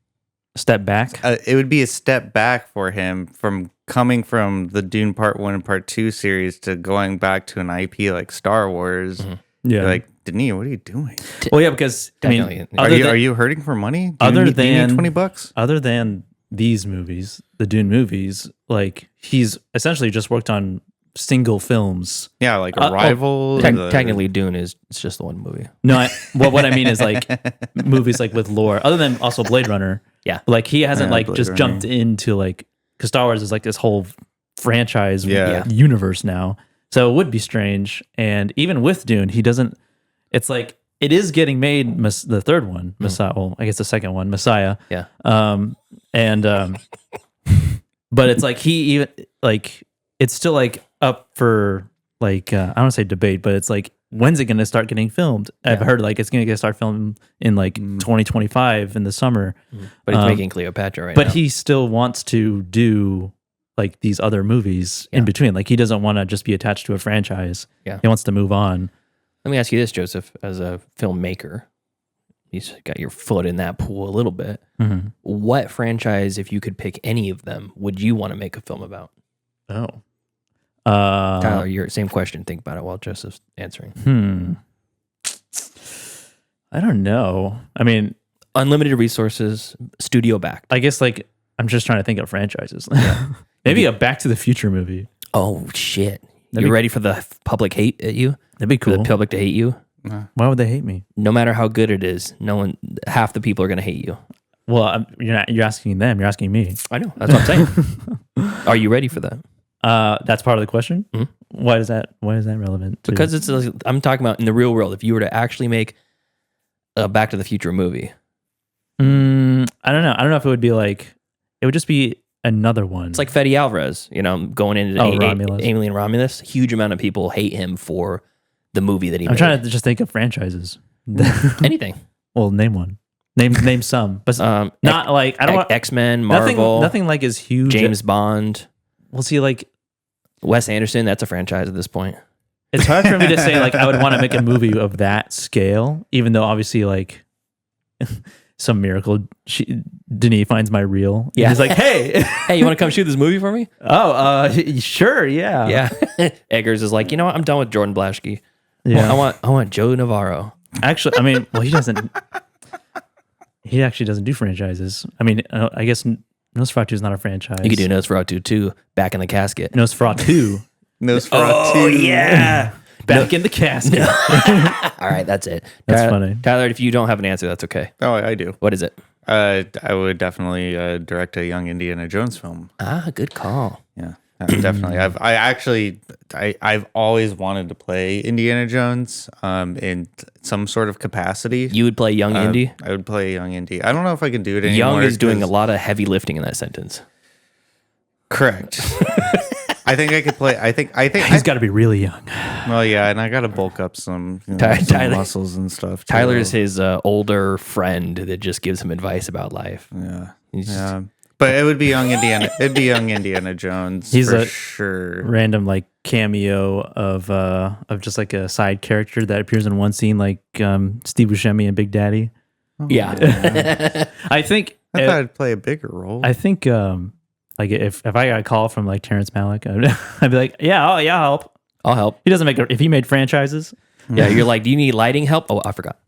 Step back? it would be a step back for him from coming from the Dune Part 1 and Part 2 series to going back to an IP like Star Wars. Yeah. Like, Denis, what are you doing? Well, yeah, because I mean, Are you hurting for money? Do you need $20? Other than these movies, the Dune movies, like he's essentially just worked on single films. Yeah, like Arrival. Technically, Dune it's just the one movie. No, what I mean is like movies like with lore, other than also Blade Runner. Yeah, like he hasn't like Blade just Runner. jumped into like because Star Wars is like this whole franchise Yeah. universe now. So it would be strange. And even with Dune, he doesn't. It's like it is getting made. The third one, Messiah. Well, I guess the second one, Messiah. Yeah. But it's like he even like it's still like up for like I don't want to say debate, but it's like when's it going to start getting filmed? I've heard like it's going to start filmed in like 2025 in the summer. But he's making Cleopatra right but now. he still wants to do like these other movies in between. Like he doesn't want to just be attached to a franchise. Yeah. He wants to move on. Let me ask you this, Joseph, as a filmmaker, you've got your foot in that pool a little bit. Mm-hmm. What franchise, if you could pick any of them, would you want to make a film about? Oh. Tyler, your same question. Think about it while Joseph's answering. I don't know. I mean, unlimited resources, studio backed. I guess like I'm just trying to think of franchises. Maybe a Back to the Future movie. Oh shit! You ready for the public hate at you? That'd be cool. For the public to hate you. Why would they hate me? No matter how good it is, half the people are going to hate you. Well, you're asking them. You're asking me. I know. That's what I'm saying. Are you ready for that? That's part of the question. Mm-hmm. Why is that relevant? Because I'm talking about in the real world. If you were to actually make a Back to the Future movie, I don't know. I don't know if it would be like. It would just be another one. It's like Fede Alvarez. Going into Alien Romulus. Huge amount of people hate him for the movie that he made. I'm trying to just think of franchises. Anything. Well, name one. Name some, but not like I don't want X-Men, Marvel. Nothing like as huge. James Bond. We'll see. Like Wes Anderson. That's a franchise at this point. It's hard for me to say like I would want to make a movie of that scale, even though obviously like some miracle Denis finds my reel. Yeah, he's like, hey, you want to come shoot this movie for me? Oh, sure, yeah. Eggers is like, you know what? I'm done with Jordan Blaschke. Yeah, I want Joe Navarro. Actually, I mean, well, he doesn't. He actually doesn't do franchises. I mean, I guess Nosferatu is not a franchise. You could do Nosferatu 2, Back in the Casket. Nosferatu. Oh, yeah. Back in the casket. All right, that's it. That's funny. Tyler, if you don't have an answer, that's okay. Oh, I do. What is it? I would definitely direct a young Indiana Jones film. Good call. Yeah, definitely. I've always wanted to play Indiana Jones in some sort of capacity. You would play young Indy? I would play young Indy. I don't know if I can do it anymore. Young is doing a lot of heavy lifting in that sentence. Correct. I think I could play. I think he's got to be really young. Well, yeah, and I got to bulk up some, some muscles and stuff. Too. Tyler is his older friend that just gives him advice about life. Yeah, but it would be young Indiana. It'd be young Indiana Jones. He's for a sure random like cameo of just like a side character that appears in one scene, like Steve Buscemi and Big Daddy. Yeah, I think I thought I'd play a bigger role. I think. Like if I got a call from like Terrence Malick, I'd be like, I'll help. I'll help. He doesn't if he made franchises. Yeah, you're like, do you need lighting help? Oh, I forgot.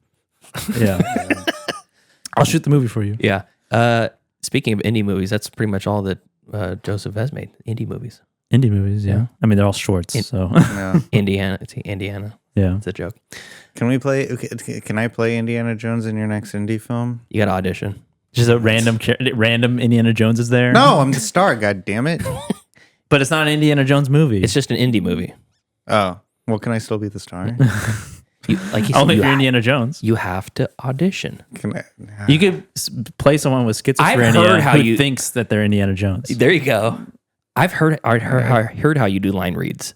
Yeah. I'll shoot the movie for you. Yeah. Speaking of indie movies, that's pretty much all that Joseph has made. Indie movies. Indie movies, yeah. I mean, they're all shorts, so. Yeah. Indiana. Yeah. It's a joke. Can we play? Can I play Indiana Jones in your next indie film? You got to audition. Just a random Indiana Jones is there. No, I'm the star. God damn it! But it's not an Indiana Jones movie. It's just an indie movie. Oh, well, can I still be the star? Only for Indiana Jones. You have to audition. You could play someone with schizophrenia who thinks that they're Indiana Jones. There you go. I've heard how you do line reads.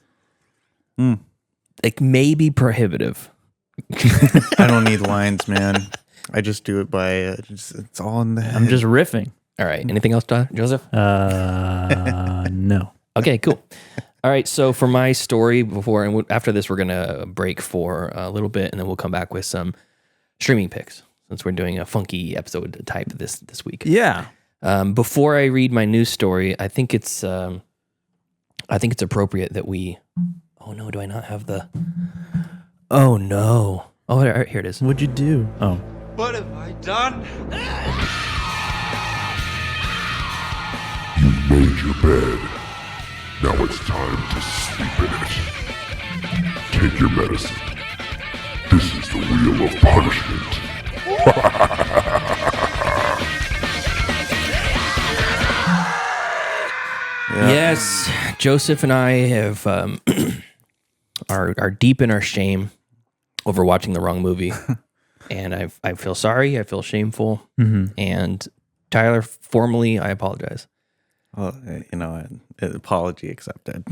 It may be prohibitive. I don't need lines, man. I just do it by it's all in the head. I'm just riffing. All right. Anything else, Joseph? No. Okay, cool. All right. So for my story after this, we're going to break for a little bit and then we'll come back with some streaming picks since we're doing a funky episode type this week. Yeah. Before I read my news story, I think it's appropriate that we, oh no, do I not have the, oh no. Oh, here it is. What'd you do? Oh. What have I done? You made your bed. Now it's time to sleep in it. Take your medicine. This is the wheel of punishment. Yes, Joseph and I have are deep in our shame over watching the wrong movie. And I feel sorry. I feel shameful. Mm-hmm. And Tyler, formally, I apologize. Well, apology accepted.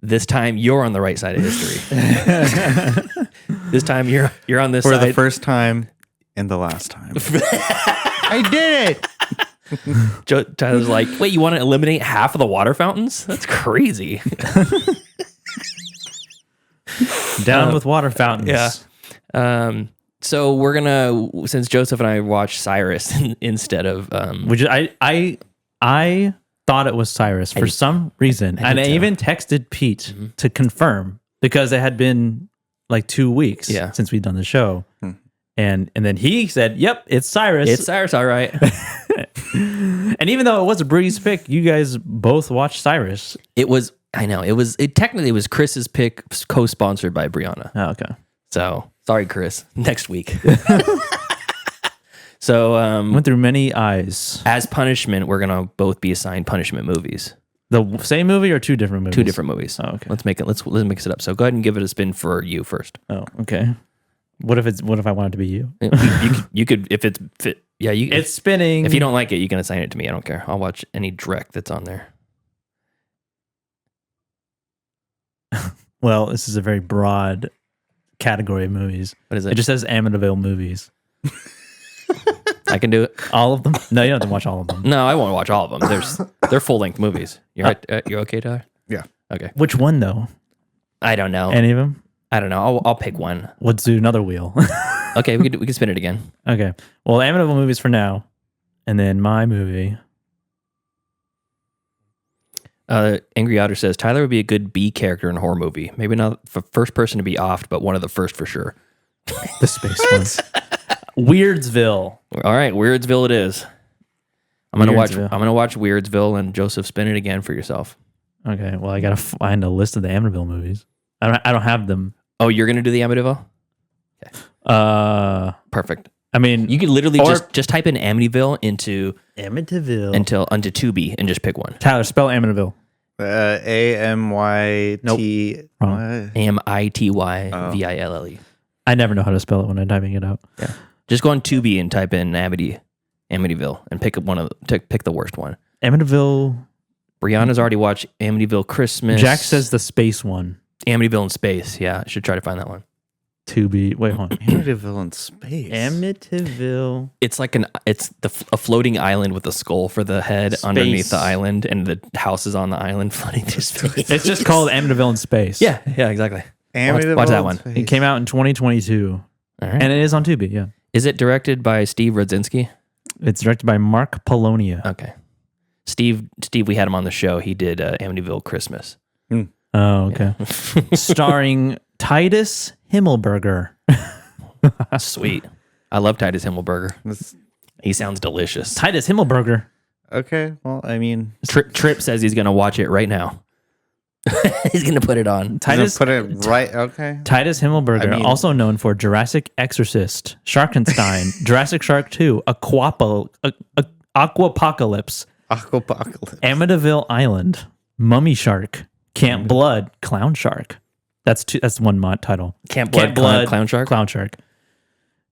This time you're on the right side of history. This time you're on this for side. the first time and the last time. I did it. Tyler's like, wait, you want to eliminate half of the water fountains? That's crazy. Down with water fountains. Yeah. So we're gonna, since Joseph and I watched Cyrus instead of Which I thought it was Cyrus for some reason. And I even texted Pete to confirm because it had been like 2 weeks since we'd done the show. And then he said, yep, it's Cyrus. It's Cyrus, all right. And even though it was a Breeze pick, you guys both watched Cyrus. It was, I know, technically it was Chris's pick, co-sponsored by Brianna. Oh, okay. So sorry, Chris. Next week. So went through many eyes. As punishment, we're gonna both be assigned punishment movies. The same movie or two different movies? Two different movies. Oh, okay. Let's mix it up. So go ahead and give it a spin for you first. Oh, okay. What if I want it to be you? You could if it's fit. Yeah, it's spinning. If you don't like it, you can assign it to me. I don't care. I'll watch any direct that's on there. Well, this is a very broad category of movies. What is it? It just says Amityville movies. I can do it. All of them? No, you don't have to watch all of them. No, I won't watch all of them. They're full length movies. You're right. You're okay, Tyler? Yeah. Okay. Which one though? I don't know. Any of them? I don't know. I'll pick one. Let's do another wheel. Okay, we can spin it again. Okay. Well, Amityville movies for now, and then my movie. Angry Otter says Tyler would be a good B character in a horror movie. Maybe not the first person to be offed, but one of the first for sure. The space ones. Weirdsville. All right, Weirdsville it is. I'm gonna watch Weirdsville, and Joseph, spin it again for yourself. Okay. Well, I gotta find a list of the Amityville movies. I don't have them. Oh, you're gonna do the Amityville? Okay. Perfect. I mean, you could literally just type in Amityville into Tubi and just pick one. Tyler, spell Amityville. AMYT. AMITYVILLE. I never know how to spell it when I'm typing it out. Yeah. Just go on Tubi and type in Amityville and pick the worst one. Amityville. Brianna's already watched Amityville Christmas. Jack says the space one. Amityville in space. Yeah, I should try to find that one. Tubi. Wait, hold on. Amityville in space. Amityville. It's like a floating island with a skull for the head underneath the island, and the house is on the island floating through space. It's just called Amityville in space. Yeah, exactly. Watch that one. It came out in 2022. All right. And it is on Tubi, yeah. Is it directed by Steve Rodzinski? It's directed by Mark Polonia. Okay. Steve, we had him on the show. He did Amityville Christmas. Oh, okay. Starring Titus Himmelberger. Sweet. I love Titus Himmelberger. He sounds delicious. Titus Himmelberger. Okay, well, I mean... Trip says he's going to watch it right now. He's going to put it on. Titus put it right, okay. Titus Himmelberger, also known for Jurassic Exorcist, Sharkenstein, Jurassic Shark 2, Aquapocalypse, Amityville Island, Mummy Shark, Camp Blood, Clown Shark. That's one mod title. Camp Blood, Clown Shark? Clown Shark.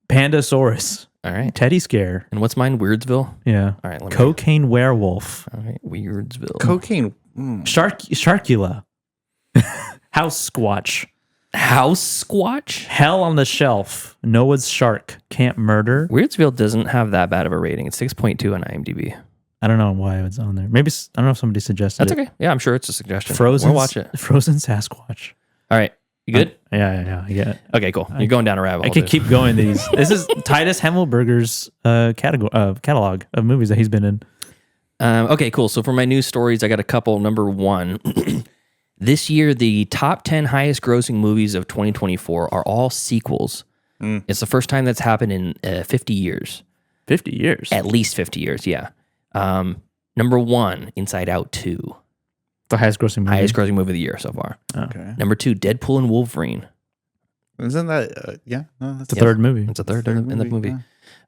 Pandasaurus. All right. Teddy Scare. And what's mine? Weirdsville? Yeah. All right. Cocaine Werewolf. All right. Weirdsville. Cocaine. Sharkula. House Squatch. House Squatch? Hell on the Shelf. Noah's Shark. Can't Murder. Weirdsville doesn't have that bad of a rating. It's 6.2 on IMDb. I don't know why it's on there. Maybe, I don't know if somebody suggested That's it. okay. Yeah, I'm sure it's a suggestion. We'll watch it. Frozen Sasquatch. All right. You good? Yeah, I get it. Okay, cool. You're going down a rabbit hole. I could keep going these. This is Titus Himmelberger's catalog of movies that he's been in. Okay, cool. So for my news stories, I got a couple. Number one, this year, the top 10 highest grossing movies of 2024 are all sequels. It's the first time that's happened in 50 years. 50 years? At least 50 years, yeah. Number one, Inside Out 2. The highest grossing movie? Highest grossing movie of the year so far. Okay. Number two, Deadpool and Wolverine. Isn't that, yeah? No, that's the third movie. It's a third in the movie.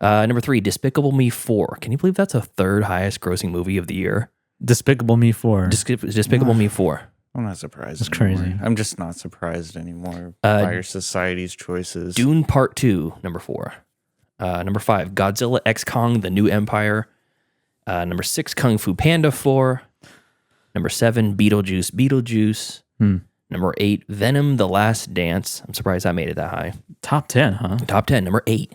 Yeah. Number three, Despicable Me 4. Can you believe that's a third highest grossing movie of the year? Despicable Me 4. Despicable Me 4. I'm not surprised. That's anymore. crazy. I'm just not surprised anymore by your society's choices. Dune Part 2, number 4. Number 5, Godzilla X Kong, The New Empire. Number 6, Kung Fu Panda 4. Number 7, Beetlejuice. Number 8, Venom, The Last Dance. I'm surprised I made it that high. Top 10, huh? Top 10, number 8.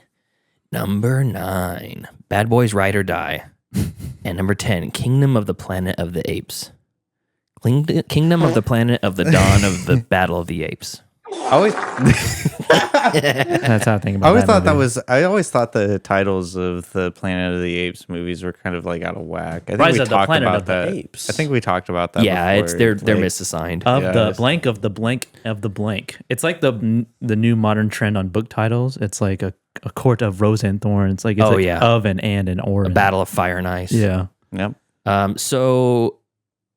Number 9, Bad Boys Ride or Die. And number 10, Kingdom of the Planet of the Apes. Kingdom of the Planet of the Dawn of the Battle of the Apes. I always That's how I think about I always that thought that movie. was. I always thought the titles of the Planet of the Apes movies were kind of like out of whack. I think Rise we of the talked Planet about of the that. Apes. I think we talked about that. Yeah, before. it's they're Like, misassigned. Of Yeah, the it's- blank of the blank of the blank. It's like the new modern trend on book titles. It's like a court of rose and thorns. Like it's Oh, like yeah. of and or. A Battle of Fire and Ice. Yeah. Yep. So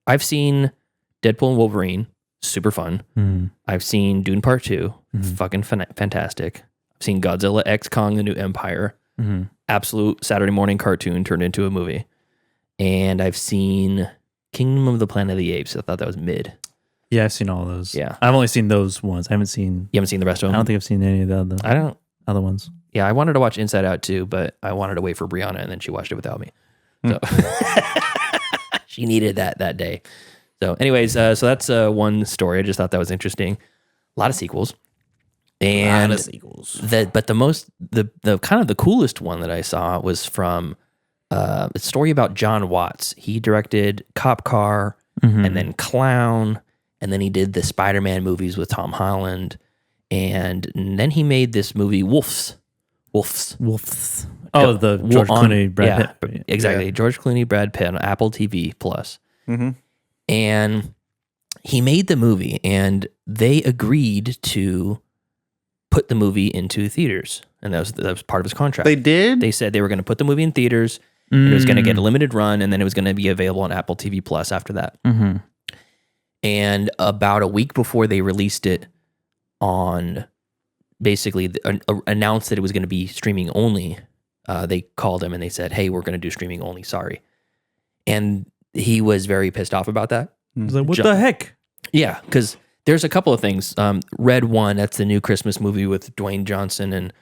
I've seen Deadpool and Wolverine, super fun. Mm. I've seen Dune Part 2, Mhm. fucking fantastic. I've seen Godzilla X Kong: The New Empire, Mhm. absolute Saturday morning cartoon turned into a movie. And I've seen Kingdom of the Planet of the Apes. I thought that was mid. Yeah, I've seen all those. Yeah. I've only seen those ones. I haven't seen. You haven't seen the rest of I them? don't think I've seen any of the I don't. other ones. Yeah, I wanted to watch Inside Out too, but I wanted to wait for Brianna, and then she watched it without me. So she needed that day. So, anyways, so that's one story. I just thought that was interesting. A lot of sequels, and but the kind of the coolest one that I saw was from a story about Jon Watts. He directed Cop Car and then Clown, and then he did the Spider-Man movies with Tom Holland, and then he made this movie Wolves. Oh, the George Clooney, Brad Pitt. Yeah, exactly. George Clooney, Brad Pitt on Apple TV Plus. Mm-hmm. And he made the movie, and they agreed to put the movie into theaters, and that was part of his contract. They did. They said they were going to put the movie in theaters. And it was going to get a limited run, and then it was going to be available on Apple TV Plus after that. Mm-hmm. And about a week before they released it on, basically announced that it was going to be streaming only, they called him and they said, "Hey, we're going to do streaming only. Sorry." And he was very pissed off about that. He's like, what the heck? Yeah, because there's a couple of things. Red One, that's the new Christmas movie with Dwayne Johnson and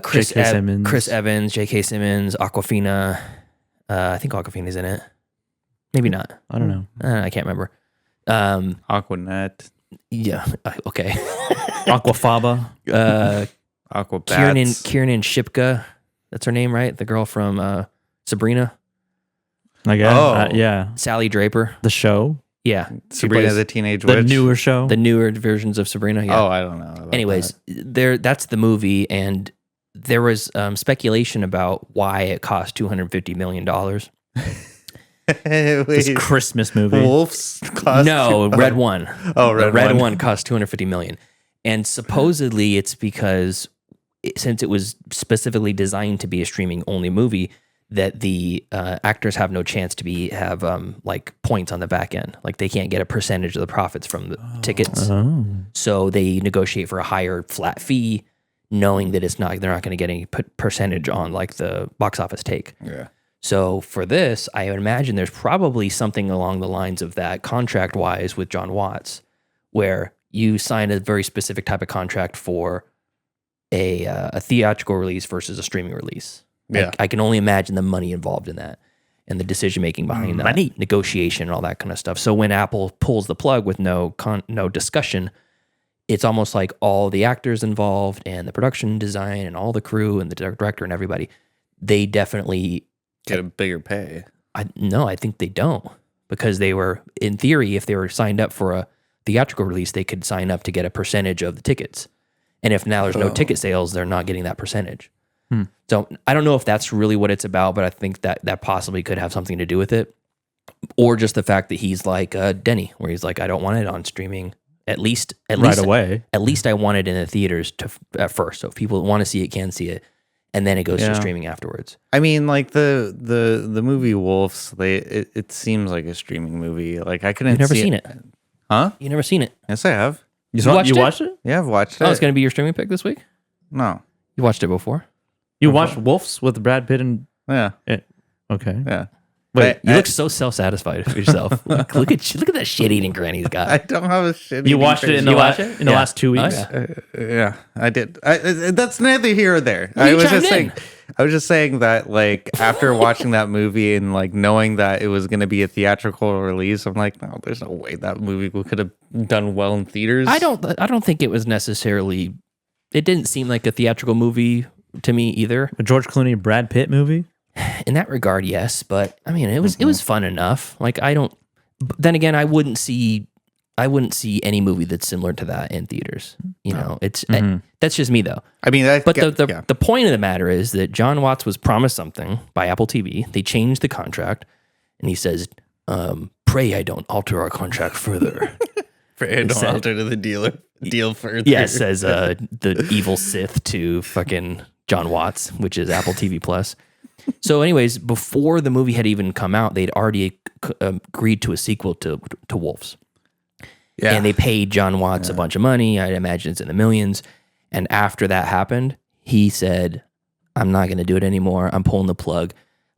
Chris Evans, J.K. Simmons, Awkwafina. I think Awkwafina's in it. Maybe not. I don't know. I can't remember. Aquanet. Yeah. Okay. Aquafaba. Aquabats. Kiernan Shipka. That's her name, right? The girl from Sabrina. I guess. Oh. Yeah. Sally Draper. The show. Yeah. She Sabrina plays the Teenage The Witch. newer show. the newer versions of Sabrina. Yeah. Oh, I don't know. about Anyways, that's the movie, and there was speculation about why it cost $250 million. that. This Wait, Christmas movie. Wolves cost No, Red One. Oh, The Red Red One. One cost $250 million, and supposedly it's because since it was specifically designed to be a streaming only movie, that the actors have no chance to have like points on the back end. Like they can't get a percentage of the profits from the tickets. Oh. So they negotiate for a higher flat fee, knowing that they're not going to get any percentage on like the box office take. Yeah. So for this, I would imagine there's probably something along the lines of that contract wise with Jon Watts, where you sign a very specific type of contract for a theatrical release versus a streaming release. Yeah. I can only imagine the money involved in that and the decision making behind that, negotiation and all that kind of stuff. So when Apple pulls the plug with no discussion, it's almost like all the actors involved and the production design and all the crew and the director and everybody, they definitely Get a bigger pay. I think they don't, because they were, in theory, if they were signed up for a theatrical release, they could sign up to get a percentage of the tickets. And if now there's no ticket sales, they're not getting that percentage. So I don't know if that's really what it's about, but I think that possibly could have something to do with it. Or just the fact that he's like Denny, where he's like, I don't want it on streaming at least away. At least I want it in the theaters at first. So if people want to see it, can see it. And then it goes to streaming afterwards. I mean, like the movie Wolves, it seems like a streaming movie. Like I couldn't. You've never see seen it, huh? You never seen it? Yes, I have. You watched watched it? Yeah, I've watched it. Oh, it's going to be your streaming pick this week. No. You watched it before. You watched Wolves with Brad Pitt and Yeah. okay. Yeah. Wait, But you look so self-satisfied with yourself. look at that shit-eating granny he's got. I don't have a shit. You watched it in the last 2 weeks. Oh, yeah. Yeah, I did. That's neither here or there. Well, I you was chimed just in. saying. I was just saying that, like, after watching that movie and like knowing that it was going to be a theatrical release, I'm like, no, there's no way that movie could have done well in theaters. I don't think it was necessarily. It didn't seem like a theatrical movie to me either. A George Clooney Brad Pitt movie. In that regard, yes, but I mean, it was fun enough. Like then again, I wouldn't see any movie that's similar to that in theaters. You know, it's that's just me though. I mean, the point of the matter is that Jon Watts was promised something by Apple TV. They changed the contract, and he says, "Pray I don't alter our contract further." Pray I don't alter to the deal further. Yeah, says the evil Sith to fucking Jon Watts, which is Apple TV Plus. So, anyways, before the movie had even come out, they'd already agreed to a sequel to Wolves. Yeah. And they paid Jon Watts a bunch of money. I imagine it's in the millions. And after that happened, he said, I'm not going to do it anymore. I'm pulling the plug.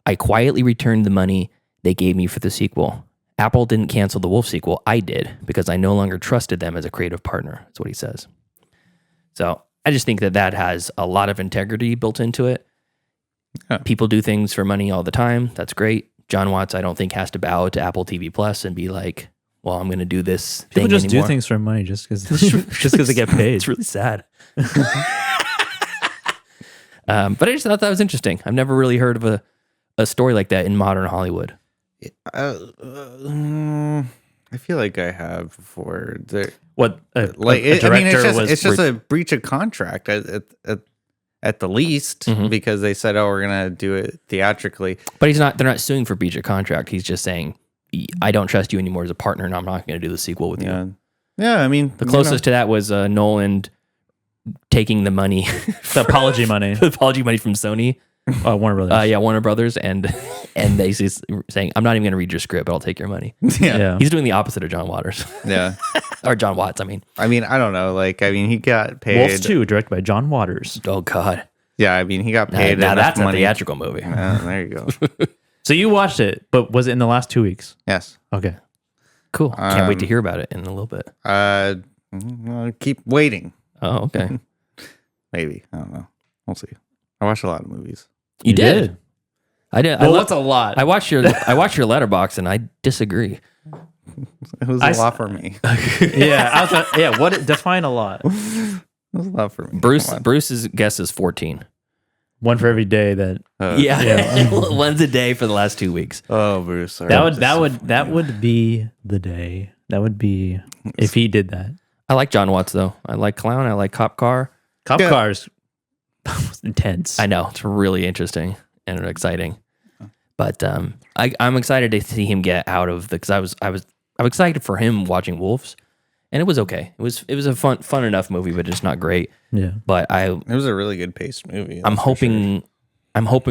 I quietly returned the money they gave me for the sequel. Apple didn't cancel the Wolf sequel. I did, because I no longer trusted them as a creative partner. That's what he says. So I just think that has a lot of integrity built into it. People do things for money all the time. That's great. Jon Watts, I don't think, has to bow to Apple TV Plus and be like, well, I'm going to do this thing People just anymore. do things for money just because they get paid. It's really sad. But I just thought that was interesting. I've never really heard of a story like that in modern Hollywood. I feel like I have before. It's just a breach of contract at the least, because they said, "Oh, we're gonna do it theatrically." But they're not suing for breach of contract. He's just saying, "I don't trust you anymore as a partner, and I'm not going to do the sequel with you." Yeah. I mean, the closest to that was Nolan taking the money, the apology money from Sony. Warner Brothers. Warner Brothers, and they saying, "I'm not even going to read your script, but I'll take your money." Yeah. He's doing the opposite of Jon Watts. Yeah, or Jon Watts. I mean, I don't know. He got paid. Wolves 2, directed by Jon Watts. Oh God. Yeah, he got paid. Now that's money. a theatrical movie. There you go. So you watched it, but was it in the last 2 weeks? Yes. Okay. Cool. Can't wait to hear about it in a little bit. I'll keep waiting. Oh, okay. Maybe. I don't know. We'll see. I watched a lot of movies. You did. I did. Well, that's a lot. I watched your letterbox, and I disagree. It was a lot for me. Define a lot. It was a lot for me. Bruce's guess is 14. One for every day that. One's a day for the last 2 weeks. Oh, Bruce. That would be the day. That would be if he did that. I like Jon Watts though. I like Clown. I like Cop Car. Cars. Was intense. I know, it's really interesting and exciting, but I'm excited to see him get out of because I was excited for him watching Wolves, and it was okay. It was a fun enough movie, but just not great. Yeah, but it was a really good paced movie. I'm hoping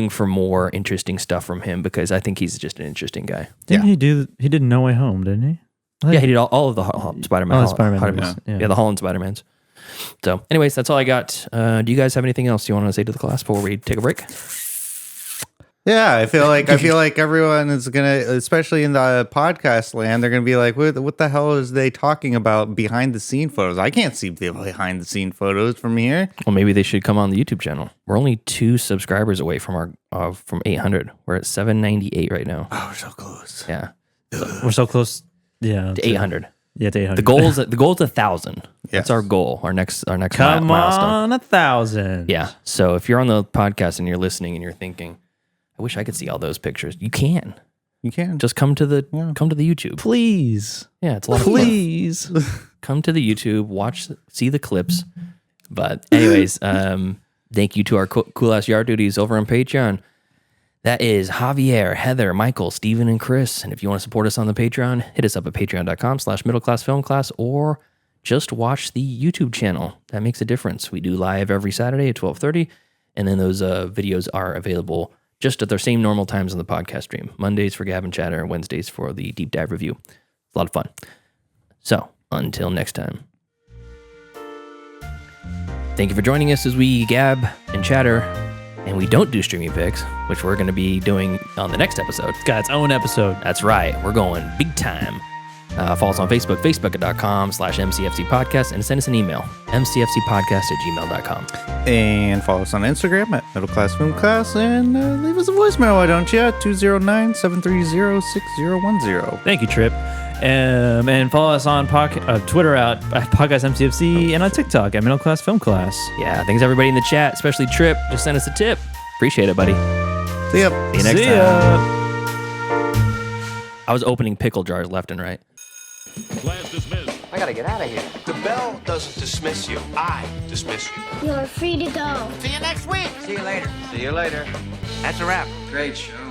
for more interesting stuff from him because I think he's just an interesting guy. He did No Way Home, didn't he? Yeah, he did all of the Spider-Man. Spider-Man. Yeah, the Holland Spider-Mans. So, anyways, that's all I got. Do you guys have anything else you want to say to the class before we take a break? Yeah, I feel like everyone is gonna, especially in the podcast land, they're gonna be like, "What the hell is they talking about behind the scene photos? I can't see the behind the scene photos from here." Well, maybe they should come on the YouTube channel. We're only 2 subscribers away from from 800. We're at 798 right now. Oh, we're so close. Yeah, we're so close. Yeah, to 800. Yeah, to 800. The goal is 1,000. Yes. That's our goal. Our next Come milestone. on, 1,000. Yeah. So if you're on the podcast and you're listening and you're thinking, I wish I could see all those pictures. You can. Just come to the YouTube. Please. Yeah, it's a lot of fun. Come to the YouTube, see the clips. But anyways, thank you to our cool ass yard duties over on Patreon. That is Javier, Heather, Michael, Steven, and Chris. And if you want to support us on the Patreon, hit us up at patreon.com/middleclassfilmclass or just watch the YouTube channel. That makes a difference. We do live every Saturday at 12:30, and then those videos are available just at their same normal times on the podcast stream. Mondays for Gab and Chatter, and Wednesdays for the deep dive review. It's a lot of fun. So, until next time. Thank you for joining us as we gab and chatter, and we don't do streaming picks, which we're going to be doing on the next episode. It's got its own episode. That's right. We're going big time. Follow us on Facebook, facebook.com/MCFC podcast, and send us an email, mcfcpodcast@gmail.com. And follow us on Instagram at Middle Class Film Class, and leave us a voicemail, why don't you? 209-730-6010. Thank you, Trip. And follow us on Twitter at Podcast MCFC and on TikTok at Middle Class Film Class. Yeah, thanks everybody in the chat, especially Trip. Just send us a tip. Appreciate it, buddy. See ya. See you next See time. ya. I was opening pickle jars left and right. Class dismissed. I gotta get out of here. The bell doesn't dismiss you. I dismiss you. You're free to go. See you next week. See you later. See you later. That's a wrap. Great show.